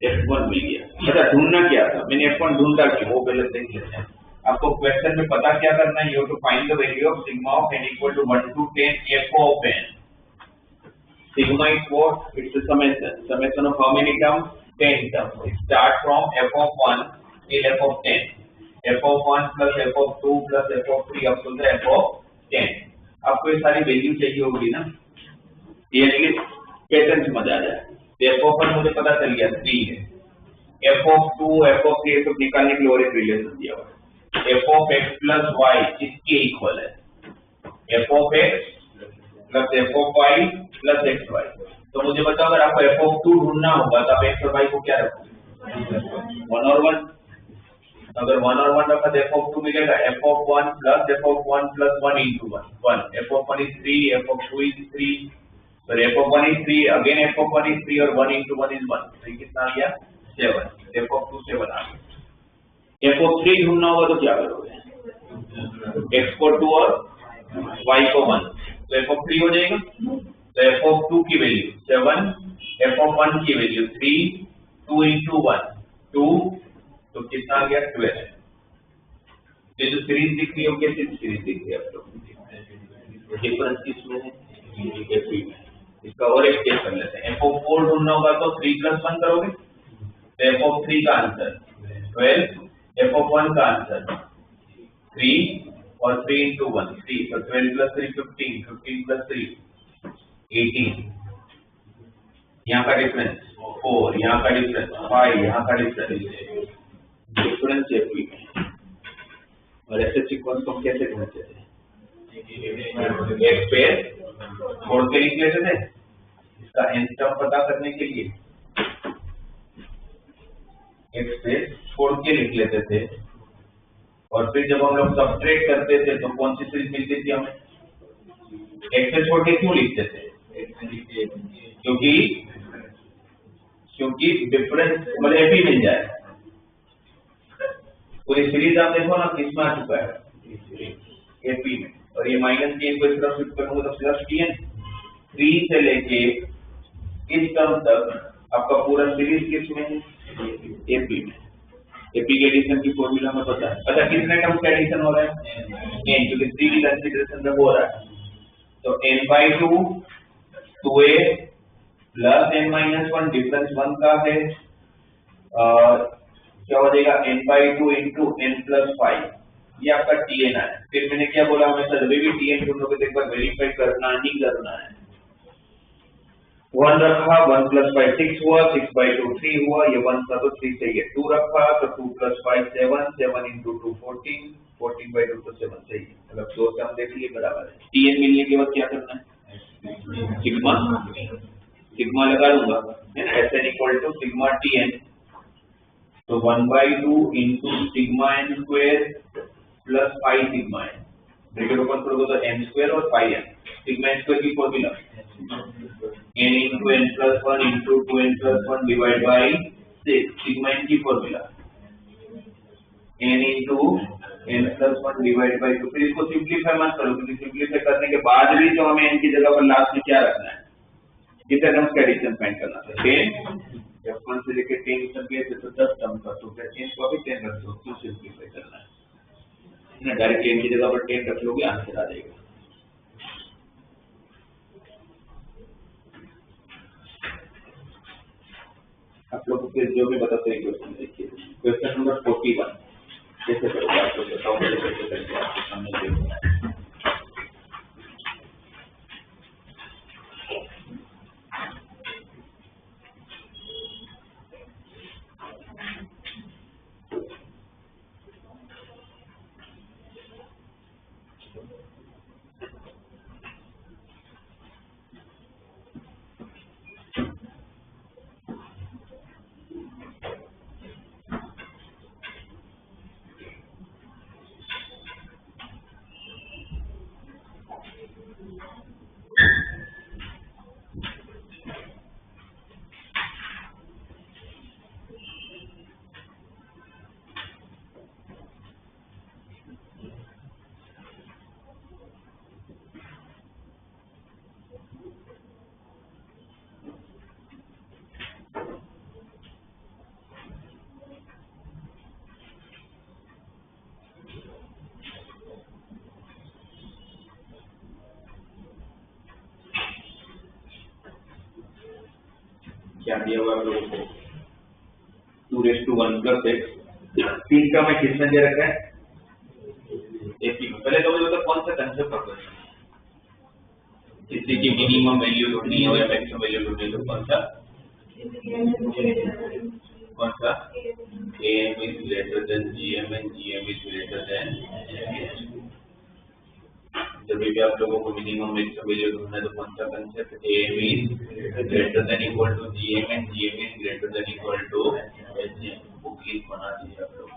f1 मिल गया। अच्छा, ढूंढना क्या था? मैंने f1 ढूंढा क्यों, वो पहले देख लेते हैं। आपको क्वेश्चन में पता क्या करना है? You have to find the value of sigma of n equal to 1 to 10 f of n। Sigma is what? It's a summation. Summation of how many terms? 10 terms. It starts from f of 1 till f of 10. f of 1 plus f of 2 plus f of 3 up to the f of 10. आपको ये सारी value चाहिए होगी ना? ये at least pattern समझ आ जाए। f of 1 मुझे पता चल गया 3 है। f of 2, f of 3 सब निकालने के लिए और एक रिलेशन दिया हुआ है। f of x plus y इसके इक्वल है f of x plus f of y plus x y. तो मुझे बताओ, अगर आपको f of 2 ढूंढना होगा तो आप x और y को क्या रखोगे? 1 और 1। अगर 1 और 1 रखा तो f of 2 मिलेगा f of 1 plus f of 1 plus 1 into 1 f of 1 is 3, f of 2 is 3, so f of 1 is 3, again f of 1 is 3 और 1 into 1 is 1, तो कितना आ गया? 7। f of 2 7 आ गया। f of 3 ढूंढना होगा तो क्या करोगे? x को 2 और y को 1, तो f of 3 हो जाएगा। तो f of 2 की वैल्यू 7, f of 1 की वैल्यू 3, 2 into 1 2, तो कितना आ गया? 12। ये जो सीरीज दिख रही है वो कैसी सीरीज दिख रही है आप लोग? डिफरेंस किसमें है? एफी में। इसका और एक केस कर लेते हैं। f of 4 ढूंढना होगा तो 3 plus 1 करोगे, तो f of 3 का आंसर 12, f of 1 का आंसर 3 और 3 into 1 3, तो 12 plus 3 15, 15 plus 3 18। यहाँ का डिफरेंस 4, यहाँ का डिफरेंस 5, यहाँ का डिफरेंस एफी में। और ऐसे सीक्वेंस को हम कैसे ढूंढते थे? एक पेयर छोड़ के लिख लेते थे। इसका n टर्म पता करने के लिए एक पेयर छोड़ के लिख लेते थे, और फिर जब हम लोग सब्ट्रैक्ट करते थे तो कौन सी सीरीज मिलती थी हमें? एक से छोड़ के क्यों लिखते थे? क्योंकि डिफरेंस मतलब एपी मिल जाए। तो ये सीरीज आप देखो ना किसमें आ चुका है? एपी में। और ये माइनस टीएन को इस तरफ शिफ्ट करूंगा तो सीधा टीएन 3 से लेके इस टर्म तक आपका पूरा सीरीज किसमें है? एपी में। एपी के एडिशन की फॉर्मूला हमें पता है। अच्छा, कितने टर्म्स का एडिशन हो रहा है? n, क्योंकि 3 की कंसीडरेशन में हो रहा है। तो n/2 2a plus n-1 difference 1 का है, क्या हो जाएगा? n/2 into n plus 5, ये आपका tn है। फिर मैंने क्या बोला, हमेशा जब भी tn ढूंढोगे तो एक बार वेरीफाई करना ही करना है। 1 रखा 1 plus 5 6 हुआ, 6/2 3 हुआ, ये 1 था तो 3 चाहिए। 2 रखा तो 2 plus 5 7, 7 into 2 14, 14/2 तो 7 चाहिए। मतलब 2 से हम देख लिए बराबर है। tn मिलने के बाद क्या करना है? सिग्मा लगा दूंगा, है ना? Sn equal to sigma tn, तो 1/2 into sigma n square plus pi sigma n, bracket open करोगे तो n square और pi n। sigma n square की formula n into n plus 1 into 2n plus 1 divided by 6, sigma n की formula n into n plus 1 divided by 2। फिर इसको simplify मत करो, क्योंकि सिंपलीफाई करने के बाद भी तो हमें n की जगह पर लास्ट में क्या रखना है? कितने टर्म्स का एडिशन फाइंड करना है? 10। जब 1 से लेके 10 तक गए तो 10 टर्म का, तो फिर 10 को भी 10 रख दो, क्यों सिंपलीफाई करना है ना? डायरेक्ट n की जगह पर 10 रख लोगे, आंसर आ जाएगा। आप लोग को फिर जो भी बताते हैं क्वेश्चन देखिए। क्वेश्चन नंबर 41 कैसे करोगे आप लोग बताओ, मुझे कैसे करेंगे आपके सामने देखो। क्या दिया हुआ आप लोगों को 2 + 1 + x। 3 का मैं किसमें दे रखा है एक ही में। पहले तो मुझे बता कौन सा कंसेप्ट पकड़ किसी की मिनिमम वैल्यू ढूंढनी है या मैक्सिमम वैल्यू ढूंढनी है तो कौन सा AM is greater than GM and GM is greater than GH। जब भी आप लोगों को मिनिमम मैक्सिमम वैल्यू ढूंढना है तो कौन सा concept AM is greater than equal to GM and GM is greater than equal to HM। Book list बना दीजिए आप लोग।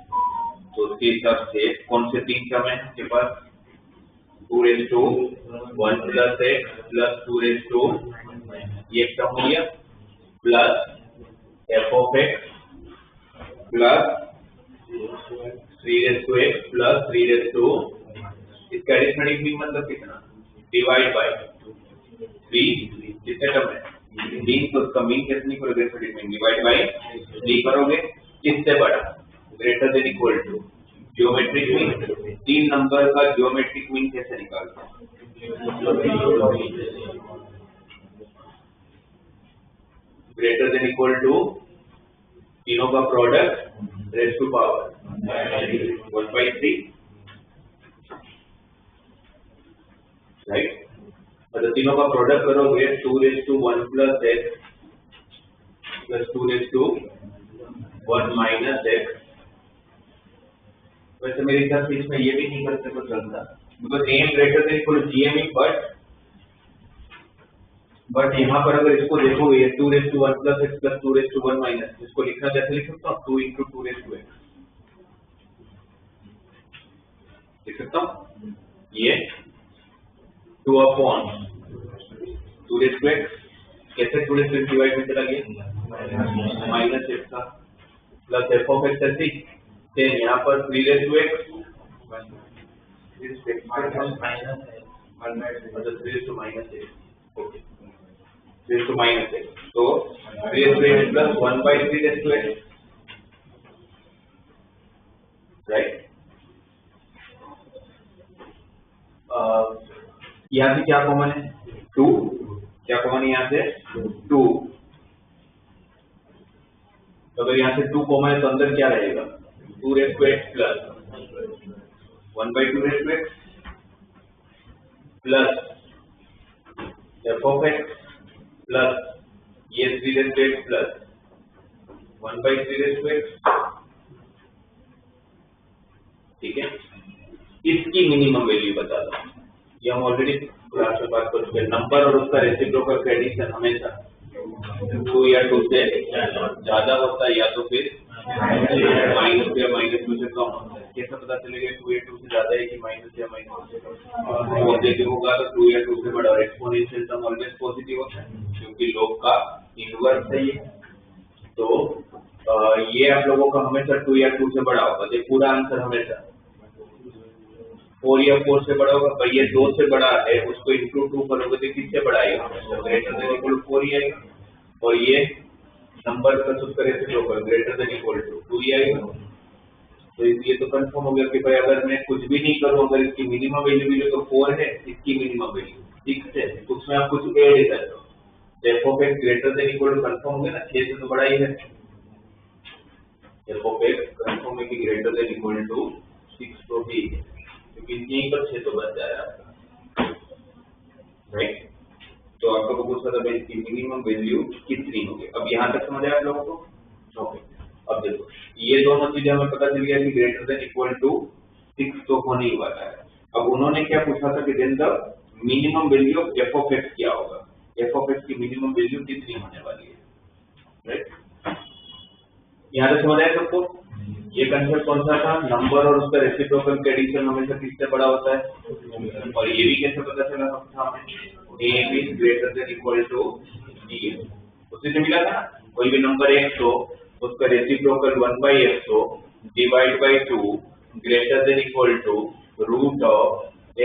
तो उसके हिसाब से कौन से 3 टर्म है आपके पास 2 * 1 + x + 2 ये टर्म हो गया plus f of x plus 3x plus 3 इसका एरिथमेटिक मीन मतलब कितना डिवाइड बाय 3 कितने टर्म है 3 तो उसका मीन कैसे निकलोगे एरिथमेटिक मीन डिवाइड बाय 3 करोगे किससे बड़ा greater than equal to geometric mean 3 number का ज्योमेट्रिक मीन कैसे निकालते हैं ग्रेटर देन इक्वल टू तीनों का product raise to power 1/3 right. मतलब तीनों का प्रोडक्ट करोगे 2 * 1 + x + 2 * 1 - x। वैसे मेरे हिसाब से इसमें ये भी नहीं करते तो चलता because AM greater than equal to GM but यहाँ पर अगर इसको देखोगे 2 * 1 + x + 2 * 1 - इसको लिखना कैसे लिख सकता हूँ 2 × 2 x लिख सकता हूँ ये 2/2 x कैसे 2 x डिवाइड में चला गया माइनस x का प्लस f of x ऐसे देन यहाँ पर 3 x मतलब 3 - ओके 3 - x तो 3 प्लस 1/3 राइट। यहाँ से क्या कॉमन है 2 क्या कॉमन है यहाँ से 2 तो अगर यहाँ से 2 कॉमन है तो अंदर क्या रहेगा 2x plus 1/2 plus f of x plus ये 3x प्लस 1/3 ठीक है। इसकी मिनिमम वैल्यू बता दो ये हम ऑलरेडी क्लास में बात कर चुके हैं। नंबर और उसका रेसिप्रोकल का एडिशन हमेशा 2 या 2 से ज्यादा होता है या तो फिर -2 या -2 से कम होता है। कैसे पता चलेगा 2 या 2 से ज्यादा है कि -2 या -2 से कम पॉजिटिव होगा तो 2 या 2 से बड़ा और एक्सपोनेंशियल टर्म ऑलवेज पॉजिटिव होता है क्योंकि लोग का इनवर्स है ये। तो ये आप लोगों का हमेशा 2 या 2 से बड़ा होगा। ये पूरा आंसर हमेशा 4 या 4 से बड़ा होगा पर ये 2 से बड़ा है उसको इंटू 2 करोगे तो किससे बड़ा आएगा ग्रेटर देन इक्वल टू 4 ही आएगा और ये नंबर का सूत्र reciprocal greater than equal to 2 ही आएगा। तो इसलिए तो कंफर्म हो गया कि भाई अगर मैं कुछ भी नहीं करूं अगर इसकी मिनिमम वैल्यू तो 4 है इसकी मिनिमम वैल्यू 6 है तो उसमें आप कुछ ऐड कर दो तो f of x greater than equal to confirm हो गया ना 6 से तो बड़ा ही है f of x कंफर्म है कि ग्रेटर देन इक्वल टू 6 तो भी है क्योंकि यहीं पर 6 तो बच जा रहा है आपका राइट। तो आप लोगों को पूछा था भाई इसकी मिनिमम वैल्यू कितनी होगी। अब यहाँ तक समझ आया आप लोगों को ओके। अब देखो ये दोनों चीजें हमें पता चल गया कि ग्रेटर देन इक्वल टू 6 तो होने ही वाला है। अब उन्होंने क्या पूछा था कि then the minimum value of f of x क्या होगा f of x की मिनिमम वैल्यू कितनी होने वाली है राइट। यहाँ तक समझ आया सबको। ये कंसेप्ट कौन सा था नंबर और उसका रेसिप्रोकल का एडिशन हमेशा किससे बड़ा होता है और ये भी कैसे पता चला हमें AM is greater than equal to DM उसी से मिला था ना कोई भी नंबर x हो उसका रेसिप्रोकल 1/x हो divide by 2 greater than equal to root of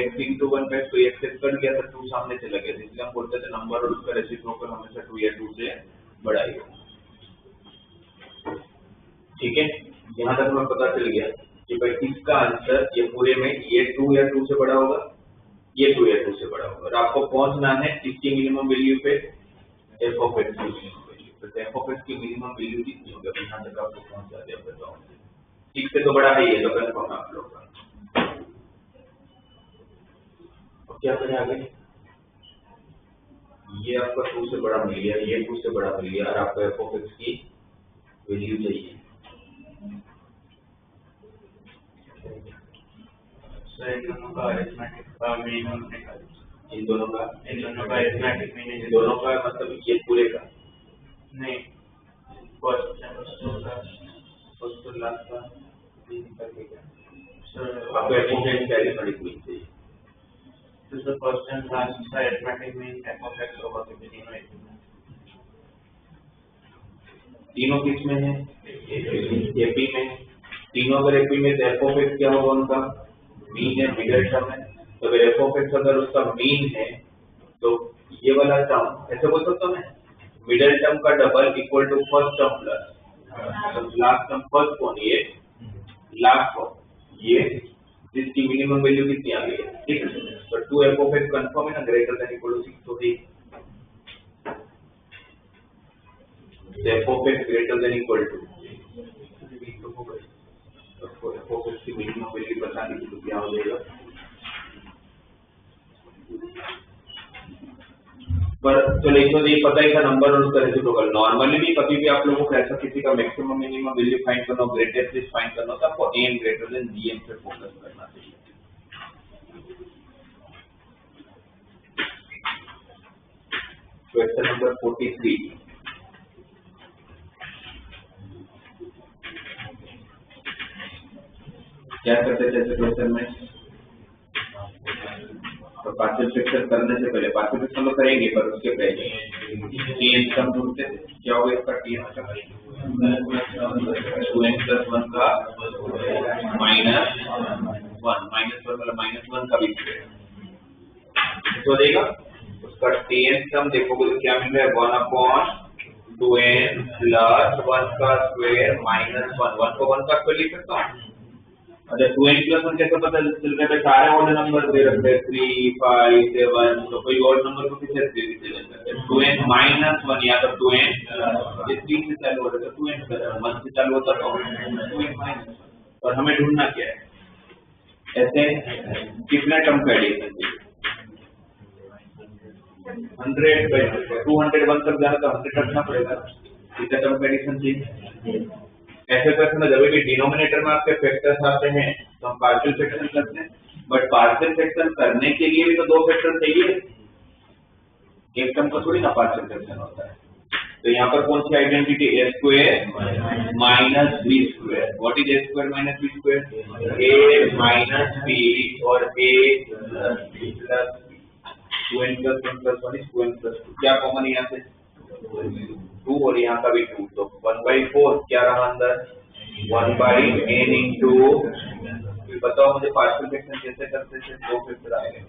x into 1/2 तो x कर गया था 2 सामने चला गया इसलिए हम बोलते थे नंबर और उसका रेसिप्रोकल हमेशा 2 या 2 से बड़ा ही होगा ठीक है। यहाँ तक हमें पता चल गया कि भाई इसका आंसर ये पूरे में ये 2 या 2 से बड़ा होगा ये 2 या 2 से बड़ा होगा और आपको पहुंचना है इसकी मिनिमम वैल्यू पे f of x की मिनिमम वैल्यू। तो तो एफ ऑफ एक्स की मिनिमम वैल्यू कितनी होगी? अब यहाँ तक आपको पहुंचा दिया बताओ। 6 से तो बड़ा है ये, तो कंफर्म आप लोग का। अब क्या करें आगे? ये आपका 2 से बड़ा मिल गया, ये 2 से बड़ा मिल गया, और आपको एफ ऑफ एक्स की वैल्यू चाहिए। सर इन दोनों का अरिथमेटिक का मिनिमम निकालिए। इन दोनों का अरिथमेटिक मिनिमम, इन दोनों का मतलब ये पूरे का नहीं, फर्स्ट तो लास्ट का सर आपको एफ ऑफ एक्स का अरिथमेटिक मीन चाहिए। तो सर फर्स्ट एंड लास्ट का arithmetic mean F of x होगा, क्योंकि तीनों एक में। तीनों किस में है? एपी में। तीनों अगर एपी में, तो एफ ऑफ एक्स क्या होगा? उनका मीन है, मिडल टर्म है। तो अगर एफ ऑफ एक्स अगर उसका मीन है, तो ये वाला टर्म ऐसे बोल सकता हूँ मैं, मिडल टर्म का double equal to first term plus last term. First कौन? ये लास्ट कौन? ये, जिसकी मिनिमम वैल्यू कितनी आ गई है? 6। तो 2 एफ ऑफ एक्स कंफर्म है ना, ग्रेटर देन इक्वल टू 6 तो है। F of x greater than equal to, तो एफ ऑफ एक्स की मिनिमम वैल्यू बताने की तो क्या हो जाएगा? पर चलो एक तो ये पता ही था नंबर और उसका रेसिप्रोकल। नॉर्मली भी कभी भी आप लोगों को ऐसा किसी का मैक्सिमम मिनिमम वैल्यू फाइंड करना हो, ग्रेटेस्ट लिस्ट फाइंड करना हो, तो आपको एम ग्रेटर देन जीएम पे फोकस करना चाहिए। Question number 43। क्या करते थे ऐसे क्वेश्चन में? तो पार्शियल फ्रैक्शन करने से पहले, पार्शियल फ्रैक्शन तो करेंगे पर उसके पहले टीएन सम ढूंढते थे। क्या होगा इसका टीएन सम? 2n + 1 का -1 मतलब -1 का भी तो देगा। उसका टीएन सम देखोगे तो क्या मिल रहा है? 1/2n + 1 का स्क्वायर -1। 1 को 1 का स्क्वायर लिख सकता हूँ। अच्छा 2n + 1 कैसे पता चल रहा है? सारे ऑड नंबर दे रखे हैं 3, 5, 7, तो कोई ऑड नंबर को किसे 3 से लेते हैं? 2n - 1 या तो 2n ये 3 से चालू होता है, 2n का 1 से चालू होता तो 2n - और हमें ढूंढना क्या है? ऐसे कितने टर्म का एडिशन चाहिए? 100 201 तक जाना तो 100 रखना पड़ेगा। कितने टर्म का एडिशन चाहिए? ऐसे क्वेश्चन में जब भी डिनोमिनेटर में आपके फैक्टर्स आते हैं तो हम पार्शियल फ्रैक्शन करते हैं, बट पार्शियल फ्रैक्शन करने के लिए भी तो दो फैक्टर चाहिए, एक टर्म का थोड़ी ना पार्शियल फ्रैक्शन होता है। तो यहाँ पर कौन सी identity? a square minus b square. What is a square minus b square? a minus b और a plus b plus 2n + 1 + 1 is 2n + 2। क्या कॉमन यहाँ से? 2 और यहाँ का भी 2, तो 1/4 क्या रहा अंदर? 1/n इंटू, बताओ मुझे पार्शियल फ्रैक्शन कैसे करते थे? दो फैक्टर आएंगे,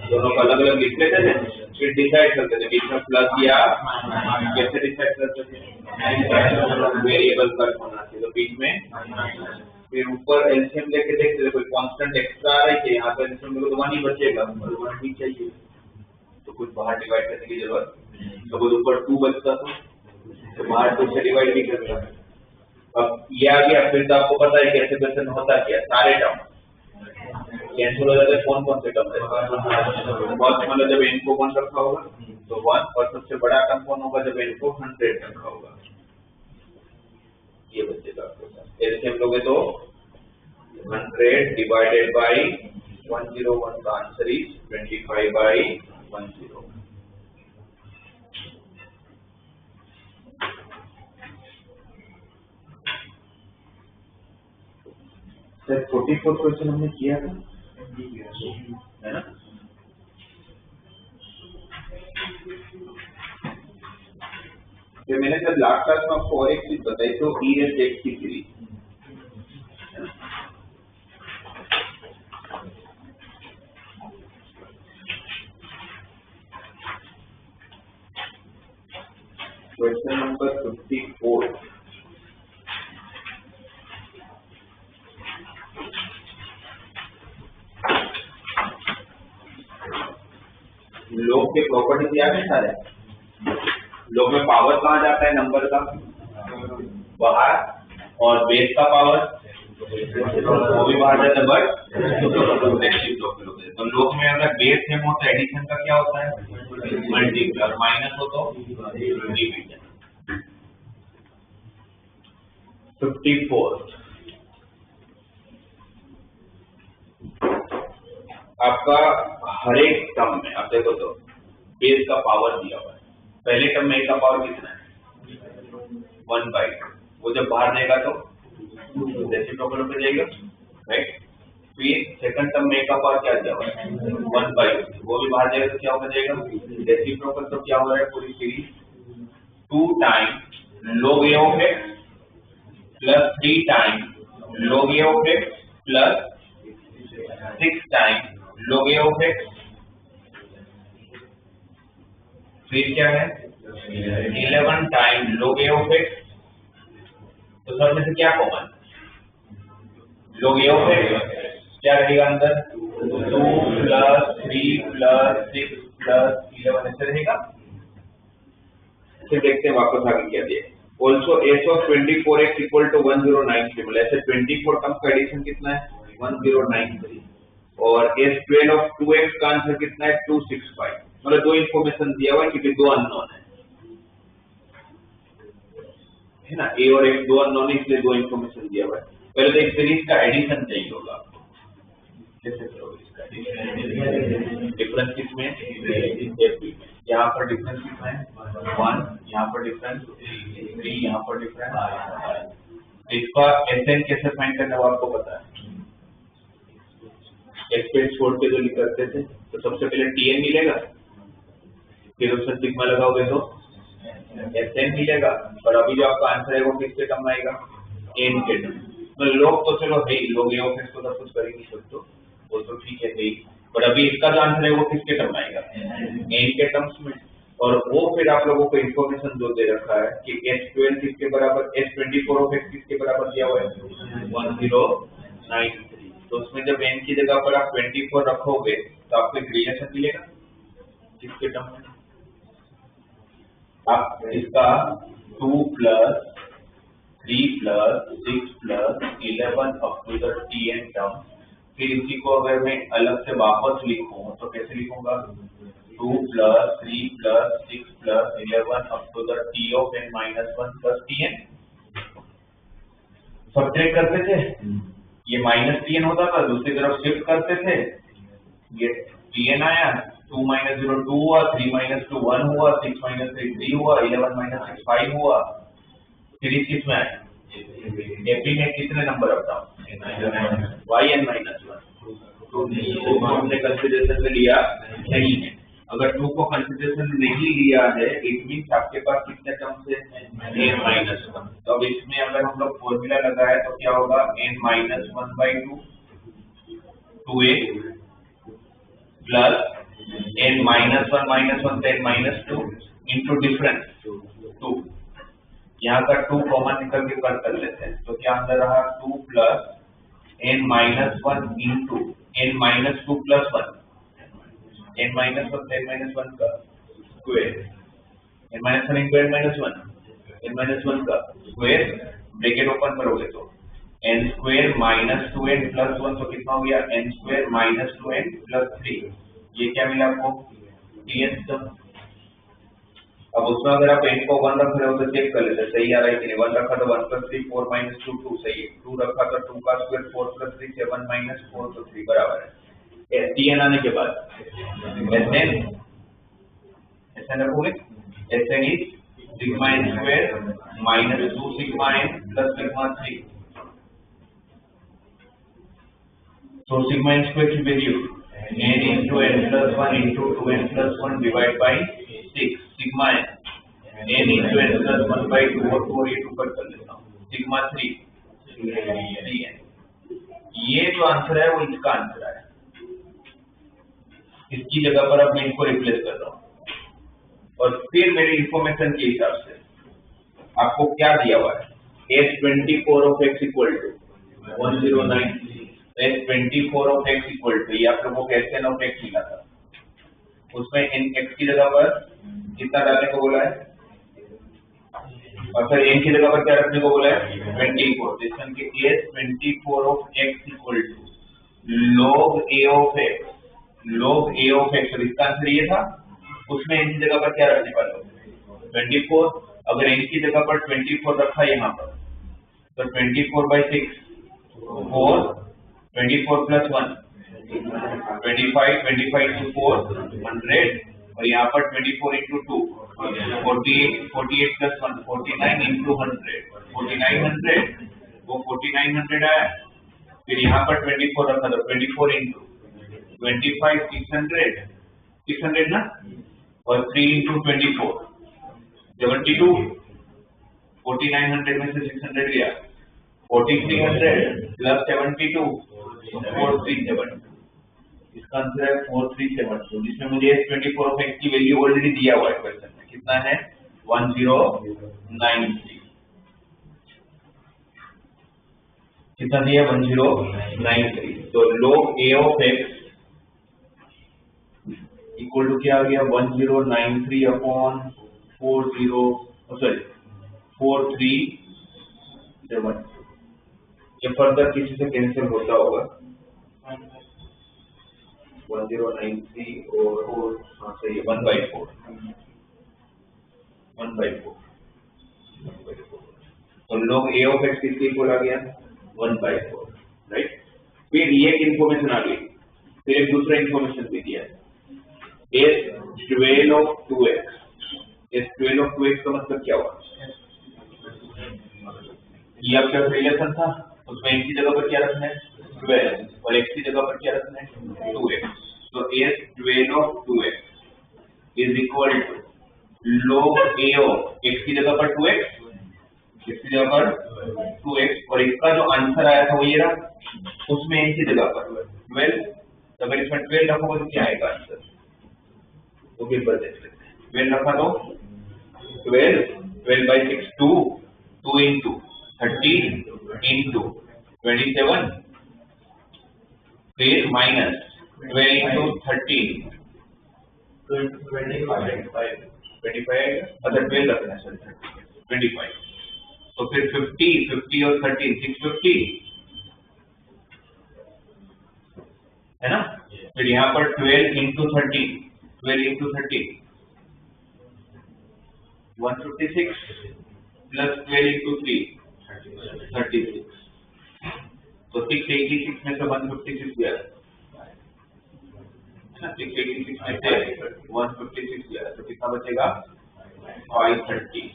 दोनों को अलग अलग लिख लेते थे, फिर डिसाइड करते थे बीच में प्लस या कैसे डिसाइड करते थे? वेरिएबल का होना चाहिए तो बीच में, फिर ऊपर एलसीएम लेके देखते थे कोई कांस्टेंट एक्स्ट्रा आ रहा है कि यहाँ पर एलसीएम में तो 1 ही बचेगा, 1 ही चाहिए, तो कुछ बाहर डिवाइड करने की जरूरत। तो वो ऊपर 2 बचता था तो बाहर 2 से डिवाइड भी करता। अब ये आ गया, फिर तो आपको पता है कैसे क्वेश्चन होता क्या? सारे टर्म कैंसिल हो जाते हैं। कौन कौन से टर्म है? बहुत मतलब जब n को 1 रखा होगा तो 1, और सबसे बड़ा टर्म कौन होगा? जब n को 100 रखा होगा, ये बचेगा आपके पास। एलसीएम लोगे तो 100 डिवाइडेड बाय 101 का आंसर इज 25/10। सर 44 क्वेश्चन हमने किया था, है ना? तो मैंने सर लास्ट क्लास में आपको और एक चीज बताई, तो e⁻x की सीरीज। Question number 54। लोग के प्रॉपर्टी याद है सारे? लोग में पावर कहाँ जाता है नंबर का, बाहर, और बेस का पावर वो भी बाहर जाता है, बट रेसिप्रोकल। तो लोग में अगर बेस सेम हो तो एडिशन का क्या होता है, मल्टीपल, और माइनस हो तो डिवीजन। 54 आपका हर एक टर्म में आप देखो तो बेस का पावर दिया हुआ है। पहले टर्म में का पावर कितना है 1/2, वो जब बाहर जाएगा तो रेसिप्रोकल पे जाएगा, राइट। फिर सेकंड टर्म में का पावर क्या दिया हुआ है 1/2, वो भी बाहर जाएगा तो क्या हो जाएगा रेसिप्रोकल। तो क्या हो रहा है पूरी series 2 time log a of x plus 3 time log a of x plus 6 time log a of x। फिर क्या है 11 time log a of x। तो सब में से क्या common, log a of x क्या रहेगा अंदर 2 प्लस 3 प्लस 6 प्लस 11 ऐसे रहेगा। फिर देखते हैं वापस आगे क्या दिया। Also s of 24x equal to 1093, मतलब ऐसे 24 टर्म का एडिशन कितना है 1093, और s12 of 2x का आंसर कितना है 265। मतलब दो इंफॉर्मेशन दिया हुआ है क्योंकि दो अननोन है ना, a और x दो अननोन है, इसलिए दो इंफॉर्मेशन दिया हुआ है। पहले तो एक सीरीज का एडिशन चाहिए होगा आपको, कैसे करोगे इसका डिफरेंस किसमें में, यहाँ पर डिफरेंस कितना है 1, यहाँ पर डिफरेंस 3, यहाँ पर डिफरेंस। इसका एसएन कैसे फाइंड करना वो आपको पता है, एक्सपेंस छोड़ के जो लिख करते थे तो सबसे पहले टीएन मिलेगा, फिर उसमें सिग्मा लगाओगे तो एसएन मिलेगा, और अभी जो आपका आंसर है वो किसके टर्म आएगा एन के टर्म। तो लोग तो चलो है लोग ये ऑफिस तो सब कुछ कर ही नहीं सकते, वो तो ठीक है ही, पर अभी इसका जो आंसर है वो किसके टर्म आएगा एन के टर्म्स में। और वो फिर आप लोगों को इन्फॉर्मेशन जो दे रखा है कि s12 किसके बराबर, s24 ऑफ x किसके बराबर दिया हुआ है 1093। तो उसमें जब n की जगह पर आप 24 रखोगे तो आपको एक रिलेशन मिलेगा किसके टर्म में, आप इसका 2 plus 3 plus 6 plus 11 up to the tn term. फिर इसी को अगर मैं अलग से वापस लिखूं तो कैसे लिखूंगा 2 plus 3 plus 6 plus 11 up to the t of n minus 1 plus tn। Subtract करते थे ये माइनस tn होता था, दूसरी तरफ शिफ्ट करते थे ये tn आया, 2 minus 0 2 हुआ, 3 minus 2 1 हुआ, 6 minus 3 3 हुआ, 11 minus 6 5 हुआ। सीरीज किसमें आया एपी में कितने नंबर अपना yn माइनस 1, तो हमने कंसिडरेशन में लिया नहीं है। अगर 2 को कंसिडरेशन में नहीं लिया है इट मींस आपके पास कितने टर्म्स है n माइनस 1। तो अब इसमें अगर हम लोग फॉर्मूला लगाए तो क्या होगा n minus 1/2 2a plus n minus 1 10 minus 2 into difference 2। यहाँ का 2 कॉमन निकल के कर लेते हैं तो क्या अंदर रहा 2 plus n minus 1 into n minus 2 plus 1, n minus 1 10 minus 1 का square, n minus 1 into n minus 1 n minus 1 का स्क्वायर, ब्रैकेट ओपन करोगे तो n square minus 2n plus 1, तो कितना हो गया n square minus 2n plus 3। ये क्या मिला आपको tn टर्म। अब उसमें अगर आप n को 1 रख रहे हो तो चेक कर लेते सही आ रहा है कि नहीं। 1 रखा तो 1 प्लस 3 4 माइनस 2 2 सही है, 2 रखा तो 2 का स्क्वायर 4 प्लस 3 7 माइनस 4 तो 3 बराबर है। tn आने के बाद sn रखोगे, sn is sigma n square minus 2 sigma n plus sigma 3। तो सिग्मा n स्क्वायर की value n into n plus 1 into 2n plus 1 divided by 6 sigma n into n plus 1 by 2 और 4 ये 2 पर कर लेता हूँ सिग्मा 3 3n। ये जो आंसर है वो इसका आंसर है, इसकी जगह पर अब मैं इनको रिप्लेस कर रहा हूँ और फिर मेरी इंफॉर्मेशन के हिसाब से आपको क्या दिया हुआ है s24 of x equal to 1093, s24 of x equal to ये आप लोगों को sn of x मिला था, उसमें इन x की जगह पर कितना डालने को बोला है और सर n की जगह पर क्या रखने को बोला है 24। क्वेश्चन के case 24 of x equal to log a of x, log a of x। इसका आंसर ये था, उसमें n की जगह पर क्या रखने वाले हो 24। अगर n की जगह पर 24 रखा यहाँ पर तो 24/6 4, 24 प्लस 1 25, 25 to 4 100, और यहाँ पर 24 into 2 48, 48 plus 1 49 into 100 4900, वो 4900 आया। फिर यहाँ पर 24 रखा था 24 into 25 600 ना, और 3 into 24 72, 4900 में से 600 गया 4300 प्लस 72 4372। इसका आंसर है 4372, जिसमें मुझे 24 ऑफ x की वैल्यू ऑलरेडी दिया हुआ है क्वेश्चन में। कितना है 1093। कितना दिया 1093। तो log a of x equal to क्या आ गया 1093 अपॉन 4372। ये फर्दर किसी से कैंसिल होता होगा 1093 और हाँ सही है 1/4 तो log a ऑफ x किसके इक्वल आ गया 1/4, राइट। फिर ये एक इन्फॉर्मेशन आ गई, फिर एक दूसरा इन्फॉर्मेशन भी दिया है s12 of 2x। s12 of 2x का मतलब क्या हुआ, ये आपका रिलेशन था, उसमें x की जगह पर क्या रखना है 12 और x की जगह पर क्या रखना है 2x। तो s12 of 2x is equal to log a of x की जगह पर 2x, x की जगह पर 2x, और इसका जो आंसर आया था वो ये रहा, उसमें n की जगह पर 12। तो अगर इसमें 12 रखोगे तो क्या आएगा आंसर, तो फिर पर देख लेते हैं। 12 रखा तो 12/6 2 into 13 into 27, फिर माइनस 12 into 13 25 अच्छा 12 रखना है सर 25। तो फिर 50 और 13 650 है ना। फिर यहाँ पर 12 into 13 156 प्लस 12 into 3 36। तो 686 में से 156 गया है ना, 686 में से 156 गया, तो कितना बचेगा 530।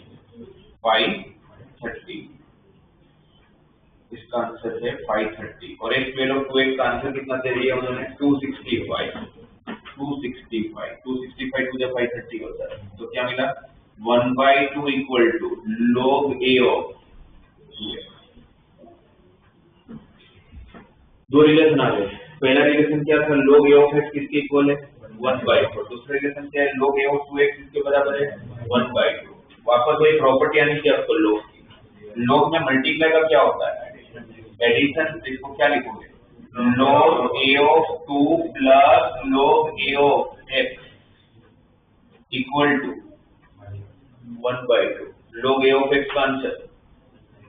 इसका आंसर है 530। और s12 of 2x का आंसर कितना दे दिया उन्होंने 265 टू जब 530 होता है तो क्या मिला 1/2 equal to log a of 2x। दो रिलेशन आ गए। पहला रिलेशन क्या था log a ऑफ x किसके इक्वल है 1/4। दूसरा रिलेशन क्या है log a ऑफ 2x किसके बराबर है 1/2। वापस वही प्रॉपर्टी आनी चाहिए आपको log की। log में मल्टीप्लाई का क्या होता है एडिशन, इसको क्या लिखोगे log a of 2 plus log a of x equal to 1/2। log a of x का आंसर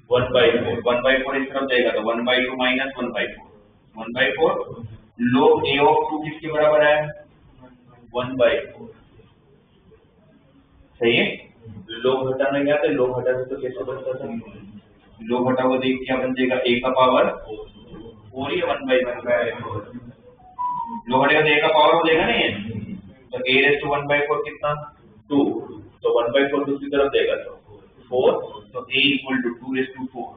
1/4 1/4 इस तरफ जाएगा तो 1/2 माइनस 1/4 log a ऑफ 2 किसके बराबर है 1/4। सही है। log हटाना क्या था, log हटाने तो कैसे बनता था, log हटाओ देख क्या बन जाएगा a का पावर 4 या 1/4। log हटेगा तो a का पावर हो जाएगा ना ये, तो a raised to 1/4 कितना 2, तो 1/4 दूसरी तरफ जाएगा तो 4, तो a equal to 2 raised to 4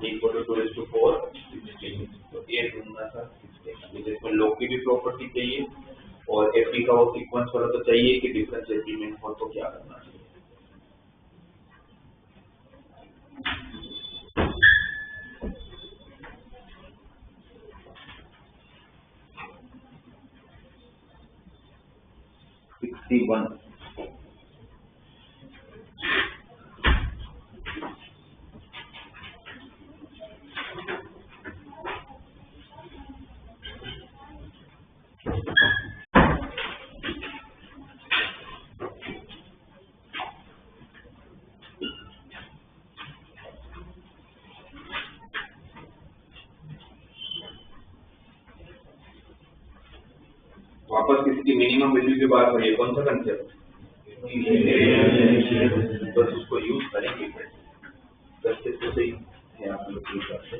equal to 2 raised to 4 16। तो ये ढूंढना था 16। इसमें log की भी प्रॉपर्टी चाहिए और fp का वो सीक्वेंस वाला तो चाहिए कि डिफरेंस एलिमेंट हो तो क्या करना चाहिए। वापस किसी की मिनिमम वैल्यू की बात हो रही है, कौन सा कंसेप्ट, बस उसको यूज करेंगे कैसे तो सही है आप लोग की बात है।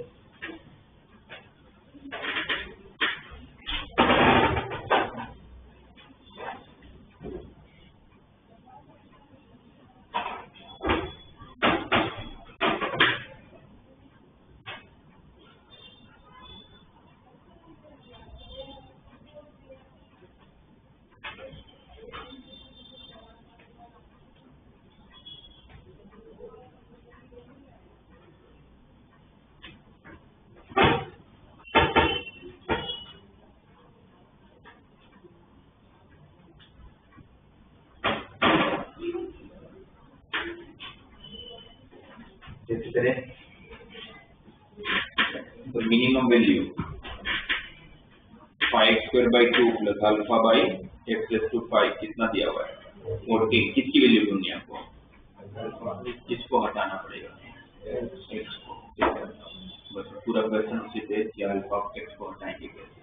कैसे करें, तो minimum value 5² 2 plus alpha by x plus two 5 कितना दिया हुआ है 14, किसकी वैल्यू ढूंढनी है आपको, किसको हटाना पड़ेगा, एक्स को, बस पूरा क्वेश्चन उसी से कि अल्फा एक्स को हटाएंगे कैसे।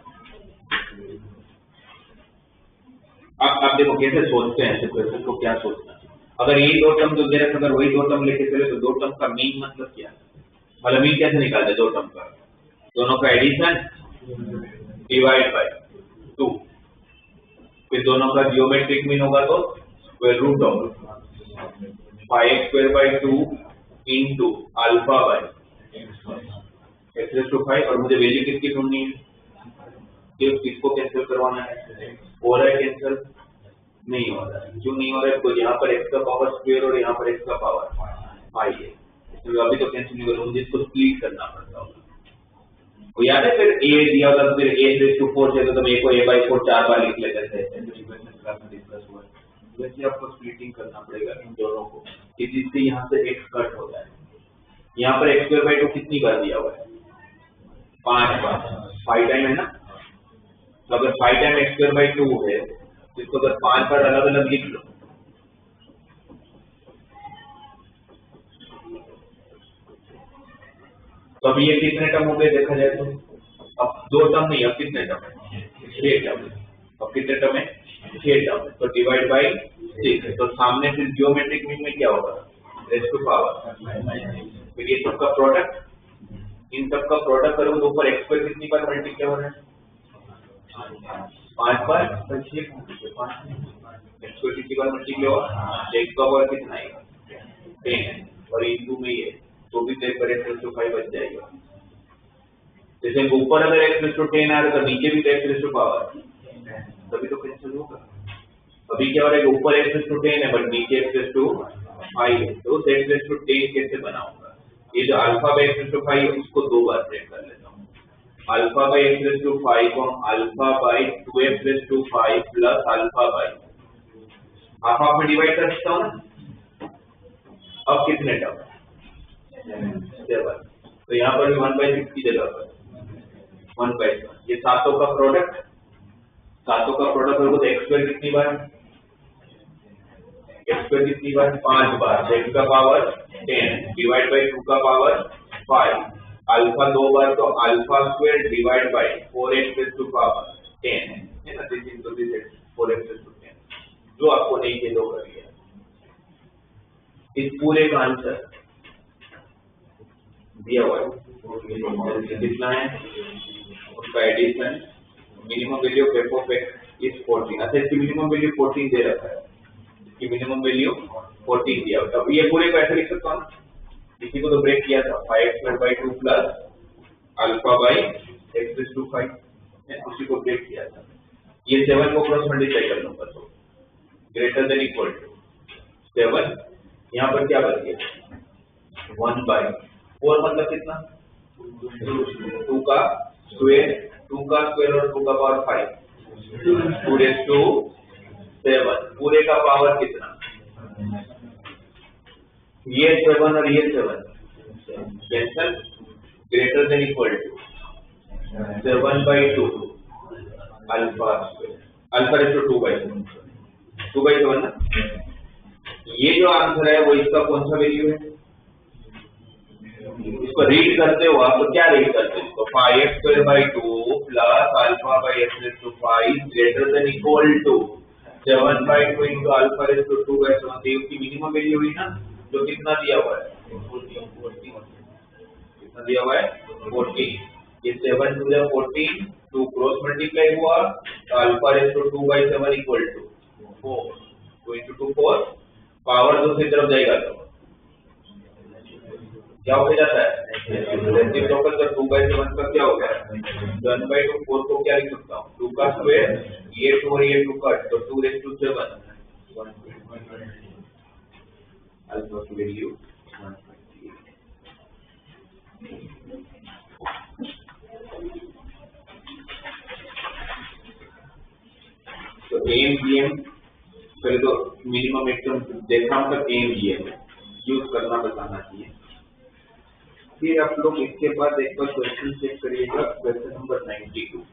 अब देखो कैसे सोचते हैं ऐसे क्वेश्चन को, क्या सोचना है, अगर यही दो टर्म जो दे रखे अगर वही दो टर्म लेके चले तो दो टर्म का मीन मतलब क्या है, मतलब मीन कैसे निकालते दो टर्म का, दोनों का एडिशन डिवाइड बाय 2, फिर दोनों का जियोमेट्रिक मीन होगा तो square root of 5² 2 into alpha by x to 5, और मुझे वैल्यू किसकी ढूंढनी है, किसको कैंसिल करवाना है, हो रहा है कैंसिल नहीं हो रहा है, क्यों नहीं हो रहा है, तो यहाँ पर x का पावर स्क्वायर और यहाँ पर x का पावर 5 है, इसलिए अभी तो कैंसिल नहीं करूँ, मुझे इसको स्प्लिट करना पड़ता होगा। वो याद है फिर a दिया होता तो फिर a⁴ से तो तुम a को a/4 4 बार लिख लेते थे, क्लास में डिस्कस हुआ, वैसे आपको स्प्लिटिंग करना पड़ेगा इन दोनों को, जिससे यहाँ से x कट होता है, यहाँ पर x² 2 कितनी बार दिया हुआ है 5 बार, 5 टाइम है ना, तो अगर 5 टाइम x² 2 है तो इसको अगर 5 बार अलग अलग लिख लो, तो अब ये कितने टर्म हो गए देखा जाए तो, अब दो टर्म नहीं, अब कितने टर्म है 6 टर्म, अब कितने टर्म है 6 टर्म, तो डिवाइड बाई 6, तो सामने फिर जियोमेट्रिक मीन में क्या होगा रेज़ टू पावर, फिर ये सबका प्रोडक्ट, इन सबका प्रोडक्ट करूँ तो ऊपर x² कितनी बार मल्टीप्लाई हो रहा है 5 बार, 6 x² कितनी बार मल्टीप्लाई होगा, x का पावर कितना आएगा 10, और इंटू में ये तो भी देख पर x टू 5 बच जाएगा, जैसे ऊपर अगर x टू 10 आ रहा है तो नीचे भी x टू पावर, तभी तो कैंसिल होगा। अभी क्या हो रहा है ऊपर x टू 10 है बट नीचे x टू 5 है, तो x टू 10 कैसे बनाऊंगा, ये जो अल्फा बाई x टू 5 है उसको दो बार ब्रेक कर लेता हूँ, अल्फा बाई x टू 5 को alpha by 2x to 5 plus alpha by half में डिवाइड कर सकता हूँ ना, अब कितने टर्म 7, तो यहाँ पर भी 1/6 की जगह पर 1/7, ये सातों का प्रोडक्ट होगा, तो x² कितनी बार, x² कितनी बार 5 बार, x का पावर 10 डिवाइड बाई 2 का पावर 5, अल्फा 2 बार तो alpha square divide by 4x to power 10 है ना, दिस इज 4x टू 10, जो आपको नहीं थे दो कर लिया, इस पूरे का आंसर दिया हुआ है कितना है, उसका addition minimum value of f of x is 14, अच्छा इसकी मिनिमम वैल्यू 14 दे रखा है, इसकी मिनिमम वैल्यू 14 दिया हुआ, अब ये पूरे को ऐसे लिख सकता हूँ ना, इसी को तो ब्रेक किया था 5² 2 plus alpha by x to 5, उसी को ब्रेक किया था, ये 7 को क्रॉस मल्टीप्लाई कर लूंगा तो ग्रेटर देन इक्वल टू 7, यहाँ पर क्या बच गया 1/4, मतलब कितना 2 का स्क्वायर और 2 का पावर 5, 2 रेज़ टू 7, पूरे का पावर कितना, ये 7 और ये 7 cancel, greater than equal to 7/2 alpha square, alpha raise to 2/7 ना, ये जो आंसर है वो इसका कौन सा वैल्यू है इसको रीड करते हो आप तो क्या रीड करते हो? तो 5x² plus alpha by x raise to 5 greater than equal to 7/2 into alpha raise to 2/7। तो इसकी मिनिमम वैल्यू हुई ना, जो कितना दिया हुआ है? 14। कितना दिया हुआ है? 14। ये 7 टू 14, 2 क्रॉस मल्टीप्लाई हुआ तो alpha raise to 2/7 equal to 4। 2 into 2 4, power दूसरी तरफ जाएगा तो क्या हो जाता है? रेसिप्रोकल का 2/7 का क्या हो गया? 1/2 4 को क्या लिख सकता हूँ? 2 का स्क्वायर, ये 2 और ये 2 कट, तो 2⁻7 अल्फा की वैल्यू 128। तो AMGM पहले तो मिनिमम एकदम देखा मतलब AMGM यूज करना बताना चाहिए। फिर आप लोग इसके बाद एक बार क्वेश्चन चेक करिएगा, क्वेश्चन नंबर 92।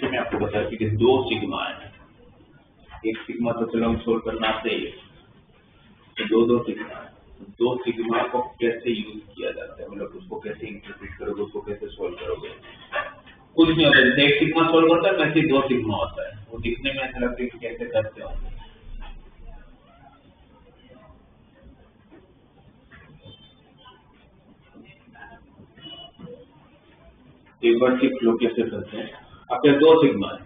में आपको बता कि 2 सिग्मा है। एक सिग्मा तो चलो हम सोल्व करना आते ही है, तो 2 सिग्मा है। 2 सिग्मा को कैसे यूज किया जाता है, मतलब उसको कैसे इंटरप्रेट करोगे, उसको कैसे सोल्व करोगे? कुछ नहीं होता, जैसे एक सिग्मा सोल्व करता है वैसे 2 सिग्मा होता है। वो दिखने में ऐसा लगता है कि कैसे करते हो। एक बार की फ्लो कैसे करते हैं। आपके 2 सिग्मा है,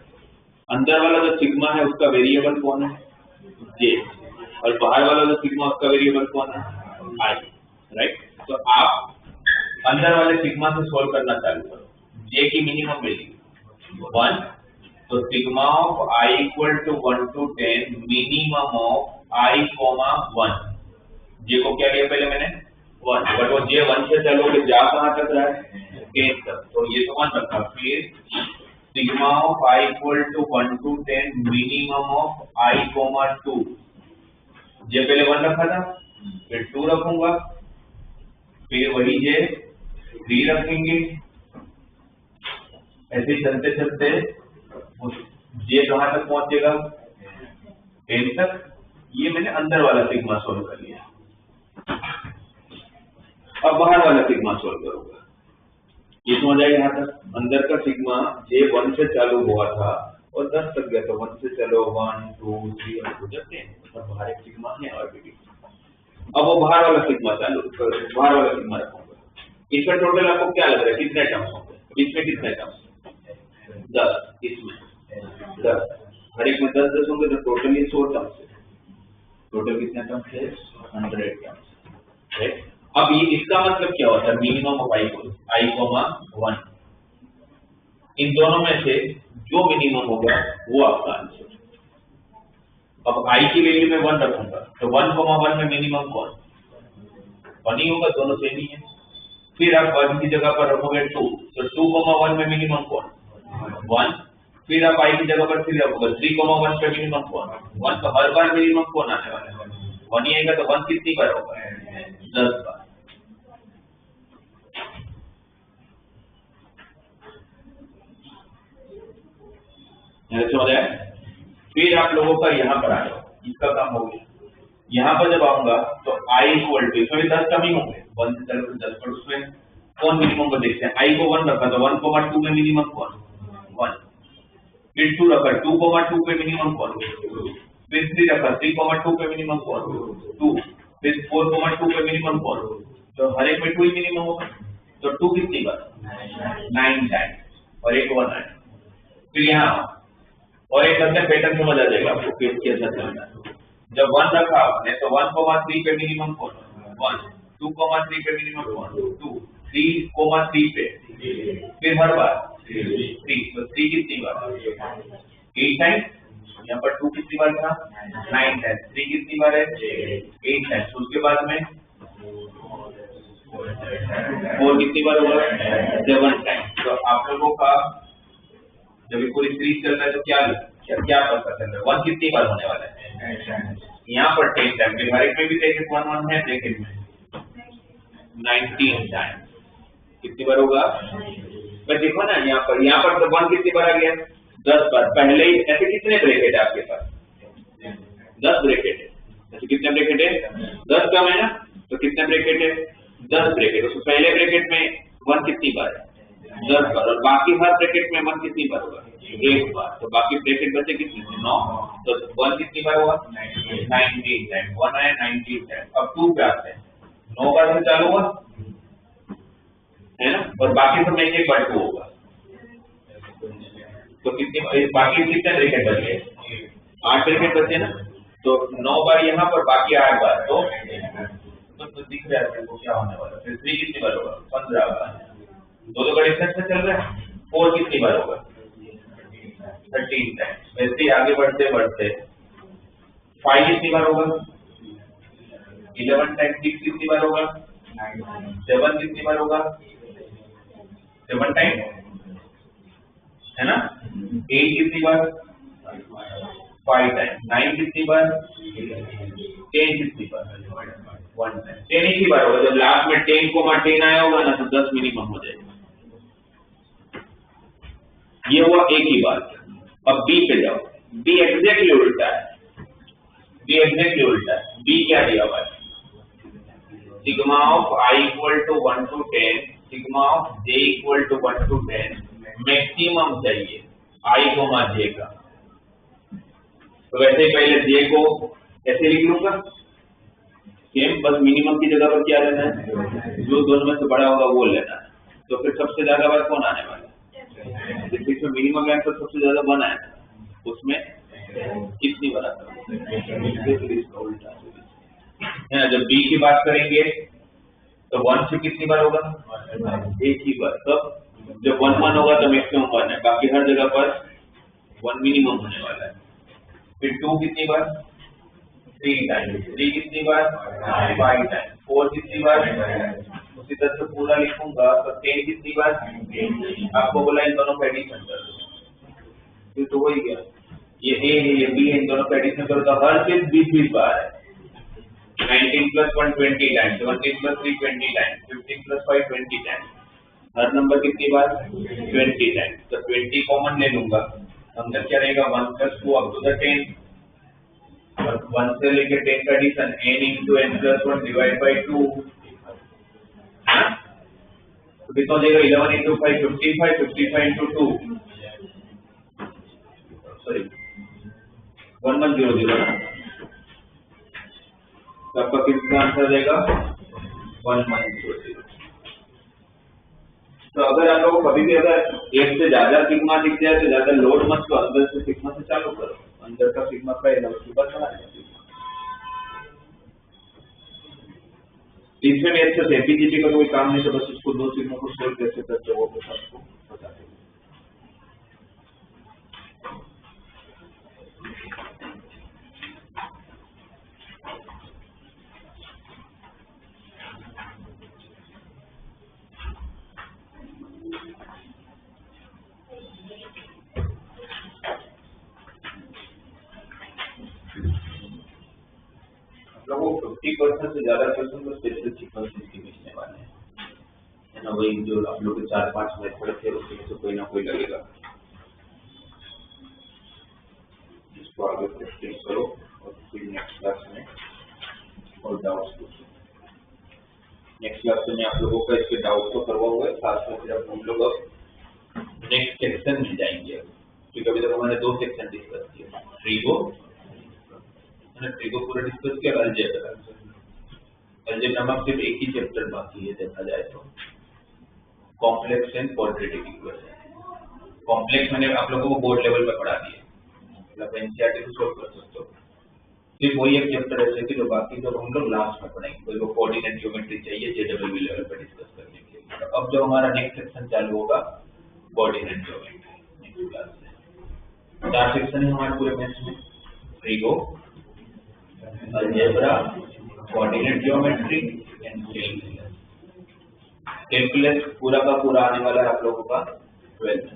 अंदर वाला जो सिग्मा है उसका वेरिएबल कौन है? जे, और बाहर वाला जो सिग्मा उसका वेरिएबल कौन है? आई, राइट। तो आप अंदर वाले सिग्मा से सोल्व करना चालू करो। जे की मिनिमम वैल्यू 1, तो sigma of i equal to 1 to 10 minimum of i comma 1। J को क्या लिया पहले मैंने? 1, बट वो जे 1 से चलो कि जा कहां तक रहा है? 10 तक, तो ये तो 1 रखा। फिर sigma of i equal to 1 to 10 minimum of i comma 2। J पहले 1 रखा था, फिर 2 रखूंगा, फिर वही जे 3 रखेंगे। ऐसे ही चलते चलते जे कहां तक पहुंचेगा? 10 तक। ये मैंने अंदर वाला सिग्मा सोल्व कर लिया। अब बाहर वाला सिग्मा सोल्व करूंगा। ये समझ आएगा यहाँ तक। अंदर का सिग्मा जे 1 से चालू हुआ था और 10 तक गया, तो 1 से चलो 1 2 3 और हो जाते हैं, और बाहर एक सिग्मा है ऑलरेडी। अब वो बाहर वाला सिग्मा चालू, बाहर वाला सिग्मा रखूंगा। इसमें टोटल आपको क्या लग रहा है, कितने टर्म्स होंगे? इसमें कितने टर्म्स? 10। इसमें 10, हर एक में 10 होंगे, तो टोटल ये 100 टर्म्स है। टोटल कितने टर्म्स है? 100 टर्म्स, राइट। अब ये इसका मतलब क्या होता है? Minimum of i comma 1। इन दोनों में से जो मिनिमम होगा वो आपका आंसर। अब आई की वैल्यू में 1 रखूंगा, तो 1,1 में मिनिमम कौन? 1 ही होगा, दोनों सेम ही है। फिर आप 1 की जगह पर रखोगे 2, तो 2,1 में मिनिमम कौन? 1। फिर आप आई की जगह पर फिर रखोगे 3,1 पे मिनिमम कौन? 1। तो हर बार मिनिमम कौन आने वाला है? 1 ही आएगा। तो 1 कितनी बार होगा? 10 बार। समझ आया? फिर आप लोगों का यहाँ पर आ जाओ, इसका काम हो गया। यहाँ पर जब आऊंगा तो आई इक्वल टू, इसमें 10 टर्म ही होंगे, 1 से चलो 10, पर उसमें कौन मिनिमम को देखते हैं? आई को 1 रखा, तो 1,2 में मिनिमम कौन? 1। फिर 2 रखा, 2,2 पे मिनिमम कौन? 2। फिर 3 रखा, 3,2 पे मिनिमम कौन? 2। फिर 4,2 पे मिनिमम कौन? तो हर एक में 2 ही मिनिमम होगा। तो 2 कितनी बार? 9 टाइम, और एक 1 आए। फिर यहाँ और एक करके पैटर्न समझ आ जाएगा आपको कि कैसा चलना है। जब 1 रखा आपने, तो 1,3 पे मिनिमम कौन? 1। 2,3 पे मिनिमम कौन? 2। 3,3 पे, फिर हर बार 3, तो 3 कितनी बार 8 टाइम्स, यहाँ पर 2 कितनी बार था 9 टाइम्स, 3 कितनी बार है 8 टाइम्स, उसके बाद में 4 कितनी बार होगा 7 टाइम्स। तो आप लोगों का जब ये पूरी सीरीज चल रहा है तो क्या क्या पता चल रहा है 1 कितनी बार होने वाला है, यहाँ पर 10 टाइम, डिवाइड में भी ब्रैकेट 1 1 है, ब्रैकेट में 19 टाइम कितनी बार होगा, पर देखो ना यहाँ पर तो 1 कितनी बार आ गया 10 बार, पहले ही ऐसे कितने ब्रैकेट है आपके पास 10 ब्रैकेट है, ऐसे कितने ब्रैकेट है 10 कम है ना, तो कितने ब्रैकेट है 10 ब्रैकेट, उसको पहले ब्रैकेट में 1 कितनी बार है 10 बार, और बाकी हर ब्रैकेट में 1 कितनी बार होगा 1 बार, तो बाकी ब्रैकेट बचे कितने 9, तो 1 कितनी बार होगा 19 टाइम, 1 है 19 टाइम। अब 2 पे आते हैं, 9 बार से चालू हुआ है ना, और बाकी सब में 1 बार 2 होगा, तो कितनी बाकी कितने ब्रैकेट बचे 8 ब्रैकेट बचे ना, तो 9 बार यहाँ पर बाकी 8 बार, तो दिख रहा है आपको क्या होने वाला, फिर 3 कितनी बार होगा 15 बार, दो का डिस्टेंस में चल रहा है, 4 कितनी बार होगा 13 टाइम्स, वैसे आगे बढ़ते बढ़ते 5 कितनी बार होगा 11 टाइम्स, 6 कितनी बार होगा 7 कितनी बार होगा 7 टाइम्स है ना, 8 कितनी बार 5 टाइम्स, 9 कितनी बार 10 कितनी बार 1 टाइम, 10 ही बार होगा, जब लास्ट में 10 को 10 आया होगा ना तो 10 मिनिमम हो जाएगा, ये हुआ एक ही बात। अब बी पे जाओ, बी एग्जैक्टली उल्टा है, बी एग्जैक्टली उल्टा है, बी क्या दिया हुआ है sigma of i equal to 1 to 10, sigma of j equal to 1 to 10, maximum चाहिए आई को मा जे का, तो वैसे ही पहले जे को ऐसे लिख लूंगा सेम, बस मिनिमम की जगह पर क्या लेना है जो दोनों में से बड़ा होगा वो लेना है, तो फिर सबसे ज्यादा बार कौन आने वाला है, इसमें मिनिमम आंसर सबसे ज्यादा 1 आया, उसमें कितनी बार आता है उल्टा है ना। जब बी की बात करेंगे तो 1 से कितनी बार होगा एक ही बार, तब जब 1 1 होगा तो मैक्सिमम 1 है, बाकी हर जगह पर 1 मिनिमम होने वाला है। फिर 2 कितनी बार 3 टाइम्स, 3 कितनी बार 5 टाइम्स, 4 कितनी बार, उसी तरह से पूरा लिखूंगा तो 10 कितनी बार, आपको बोला इन दोनों का एडिशन कर दो, फिर तो वही गया, ये ए है ये बी है, इन दोनों का एडिशन करो तो हर चीज 20 बार है, 19 + 1 20 टाइम्स, 17 + 3 20 टाइम्स, 15 + 5 20 टाइम्स, हर नंबर कितनी बार 20 टाइम्स, तो 20 कॉमन ले लूंगा, अंदर क्या रहेगा 1 + 2 up to the 10, 1 से लेके 10 का addition n into n + 1 divide by 2, तो कितना हो जाएगा 11 into 5 55, 55 into 2 सॉरी 1100 ना, तो आपका कितना आंसर देगा 1100। तो अगर आप लोग कभी भी अगर एक से ज्यादा सिग्मा दिख जाए तो ज्यादा लोड मत लो, अंदर से सिग्मा से चालू करो, अंदर का सिग्मा पहले उसके बाद बना लेना। इसमें भी अच्छे से एपीजीपी का कोई काम नहीं, तो बस इसको 2 सिग्मा को सोल्व कैसे करते वो आपको बता देंगे। लोगों 50% से ज्यादा क्वेश्चन तो स्पेशल सीक्वेंसेस के मिलने वाले हैं, है ना, वही जो आप लोग के 4-5 मेथड थे उसमें से कोई ना कोई लगेगा, जिसको आगे प्रैक्टिस करो और फिर नेक्स्ट क्लास में और डाउट्स पूछो। नेक्स्ट क्लास में आप लोगों का इसके डाउट तो करवा हुआ है, साथ में फिर हम लोग नेक्स्ट सेक्शन में जाएंगे, क्योंकि अभी तक हमने 2 सेक्शन डिस्कस किए, ट्रिगो पूरा डिस्कस किया, अलजेब्रा में सिर्फ एक ही चैप्टर बाकी है देखा जाए तो, complex and quadratic equation. Complex मैंने आप लोगों को बोर्ड लेवल पे पढ़ा दिया, मतलब एनसीईआरटी को सॉल्व कर सकते हो, सिर्फ वही एक चैप्टर ऐसे कि जो बाकी सब हम लोग लास्ट में पढ़ेंगे, कोई को कोऑर्डिनेट ज्योमेट्री चाहिए जेडब्ल्यू लेवल पे डिस्कस करने के लिए। तो अब जो हमारा नेक्स्ट सेक्शन चालू होगा कोऑर्डिनेट ज्योमेट्री नेक्स्ट क्लास में। 4 सेक्शन है हमारे पूरे मैथ्स में, trigo, algebra, coordinate geometry and calculus. Calculus पूरा का पूरा आने वाला है आप लोगों का 12th।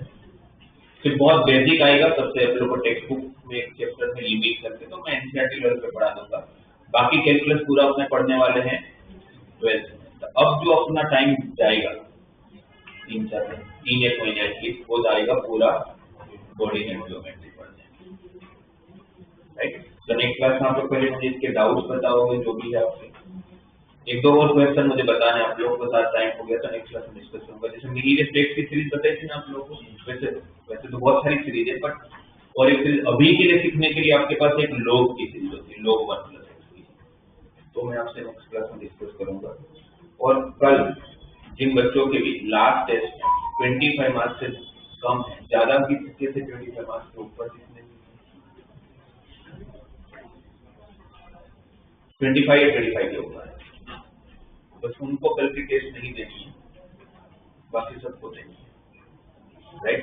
फिर बहुत बेसिक आएगा सबसे, आप लोगों को टेक्स्ट बुक में एक चैप्टर में लिमिट करके तो मैं एनसीईआरटी लेवल पे पढ़ा दूंगा। बाकी कैलकुलस पूरा अपने पढ़ने वाले हैं 12th में। तो अब जो अपना टाइम जाएगा 3-4 महीने एटलीस्ट, वो जाएगा पूरा कोऑर्डिनेट ज्योमेट्री पढ़ने, राइट। तो नेक्स्ट क्लास में आप लोग पहले मुझे इसके डाउट्स बताओगे जो भी है आपके। 1-2 और क्वेश्चन मुझे बताने आप लोगों के साथ, टाइम हो गया तो नेक्स्ट क्लास में डिस्कस करूंगा। जैसे मिनी स्टेट की सीरीज बताई थी ना आप लोगों को, वैसे तो बहुत सारी सीरीज है, बट और एक सीरीज अभी के लिए सीखने के लिए आपके पास एक लोग की सीरीज होती है, लोग 1+x की, तो मैं आपसे नेक्स्ट क्लास में डिस्कस करूंगा। और कल जिन बच्चों के भी लास्ट टेस्ट 25 मार्क्स से कम है, ज्यादा की कैसे 25 मार्क्स के ऊपर कितने 25 या 25 के ऊपर, बस उनको कल की टेस्ट नहीं देनी है, बाकी सबको देनी है, right.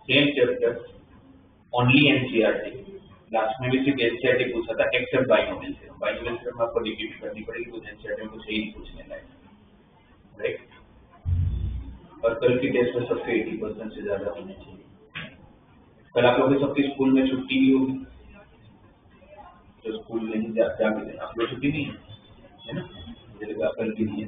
Same chapter only NCERT. Last में भी सिर्फ एनसीईआरटी पूछा था except binomial theorem. Binomial theorem आपको रिपीट करनी पड़ेगी, कुछ एनसीईआरटी में कुछ ही नहीं पूछने लायक, राइट। और कल की टेस्ट में सबके 80% से ज्यादा होने चाहिए। कल आप लोगों के सबके स्कूल में छुट्टी भी होगी, तो स्कूल नहीं जाके आप लोग छुट्टी नहीं है ना, मुझे लगा कल की नहीं है।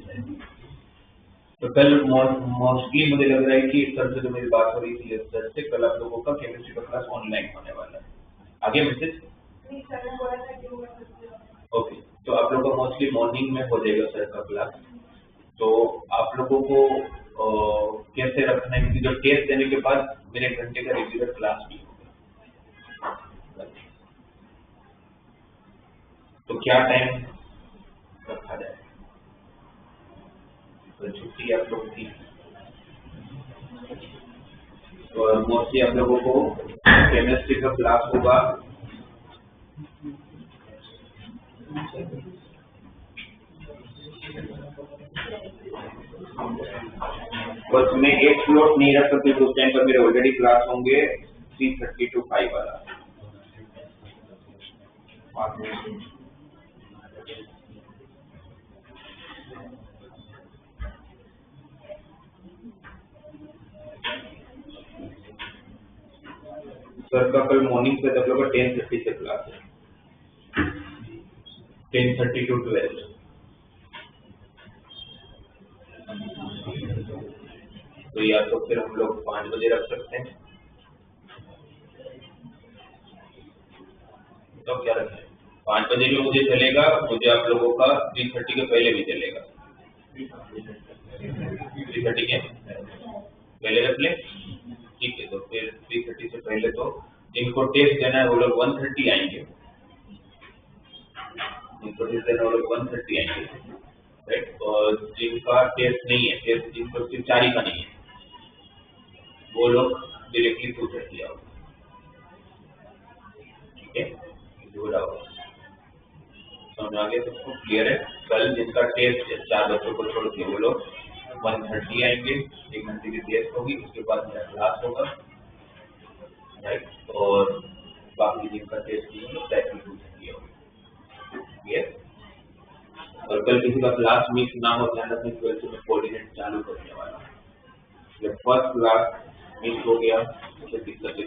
तो कल मोस्टली मुझे लग रहा है कि इस तरह से जो मेरी बात हो रही थी सर से, कल आप लोगों का केमिस्ट्री का क्लास ऑनलाइन होने वाला है। आगे मैसेज ओके, तो आप लोगों का मोस्टली मॉर्निंग में हो जाएगा सर का क्लास। तो आप लोगों को कैसे रखना है, क्योंकि जो टेस्ट देने के बाद मेरे 1 घंटे का रेगुलर क्लास भी होगा, तो क्या टाइम रखा जाए। तो छुट्टी आप लोग की, और मोस्टली आप लोगों को केमिस्ट्री का क्लास होगा बस मैं एक स्लॉट नहीं रख सकती, उस टाइम पर मेरे ऑलरेडी क्लास होंगे 3:30 to 5 वाला। सर का कल मॉर्निंग से आप लोगों का 10:30 से क्लास है, 10:30 to 12। तो या तो फिर हम लोग 5 बजे रख सकते हैं, तो क्या रखें 5 बजे भी मुझे चलेगा, मुझे आप लोगों का 3:30 के पहले भी चलेगा। 3:30 के पहले रख ले, ठीक है। तो फिर 3:30 से पहले तो जिनको टेस्ट देना है वो लोग 1:30 आएंगे, जिनको टेस्ट देना है वो लोग 1:30 आएंगे, राइट। और जिनका टेस्ट नहीं है, टेस्ट जिनको सिर्फ 4 का नहीं है, वो लोग डायरेक्टली 2:30 आओगे, ठीक है। समझ आ गया सबको, क्लियर है। कल जिनका टेस्ट 4 बच्चों को छोड़ के वो लोग 1:30 आएंगे, 1 घंटे की टेस्ट होगी, उसके बाद मेरा क्लास होगा, राइट। और बाकी जिनका टेस्ट नहीं होगा डायरेक्टली 2:30 होगी, क्लियर। और कल किसी का क्लास मिस ना हो, ध्यान रखने 12th में कोऑर्डिनेट चालू करने वाला। जब फर्स्ट क्लास मिस हो गया तो दिक्कत है।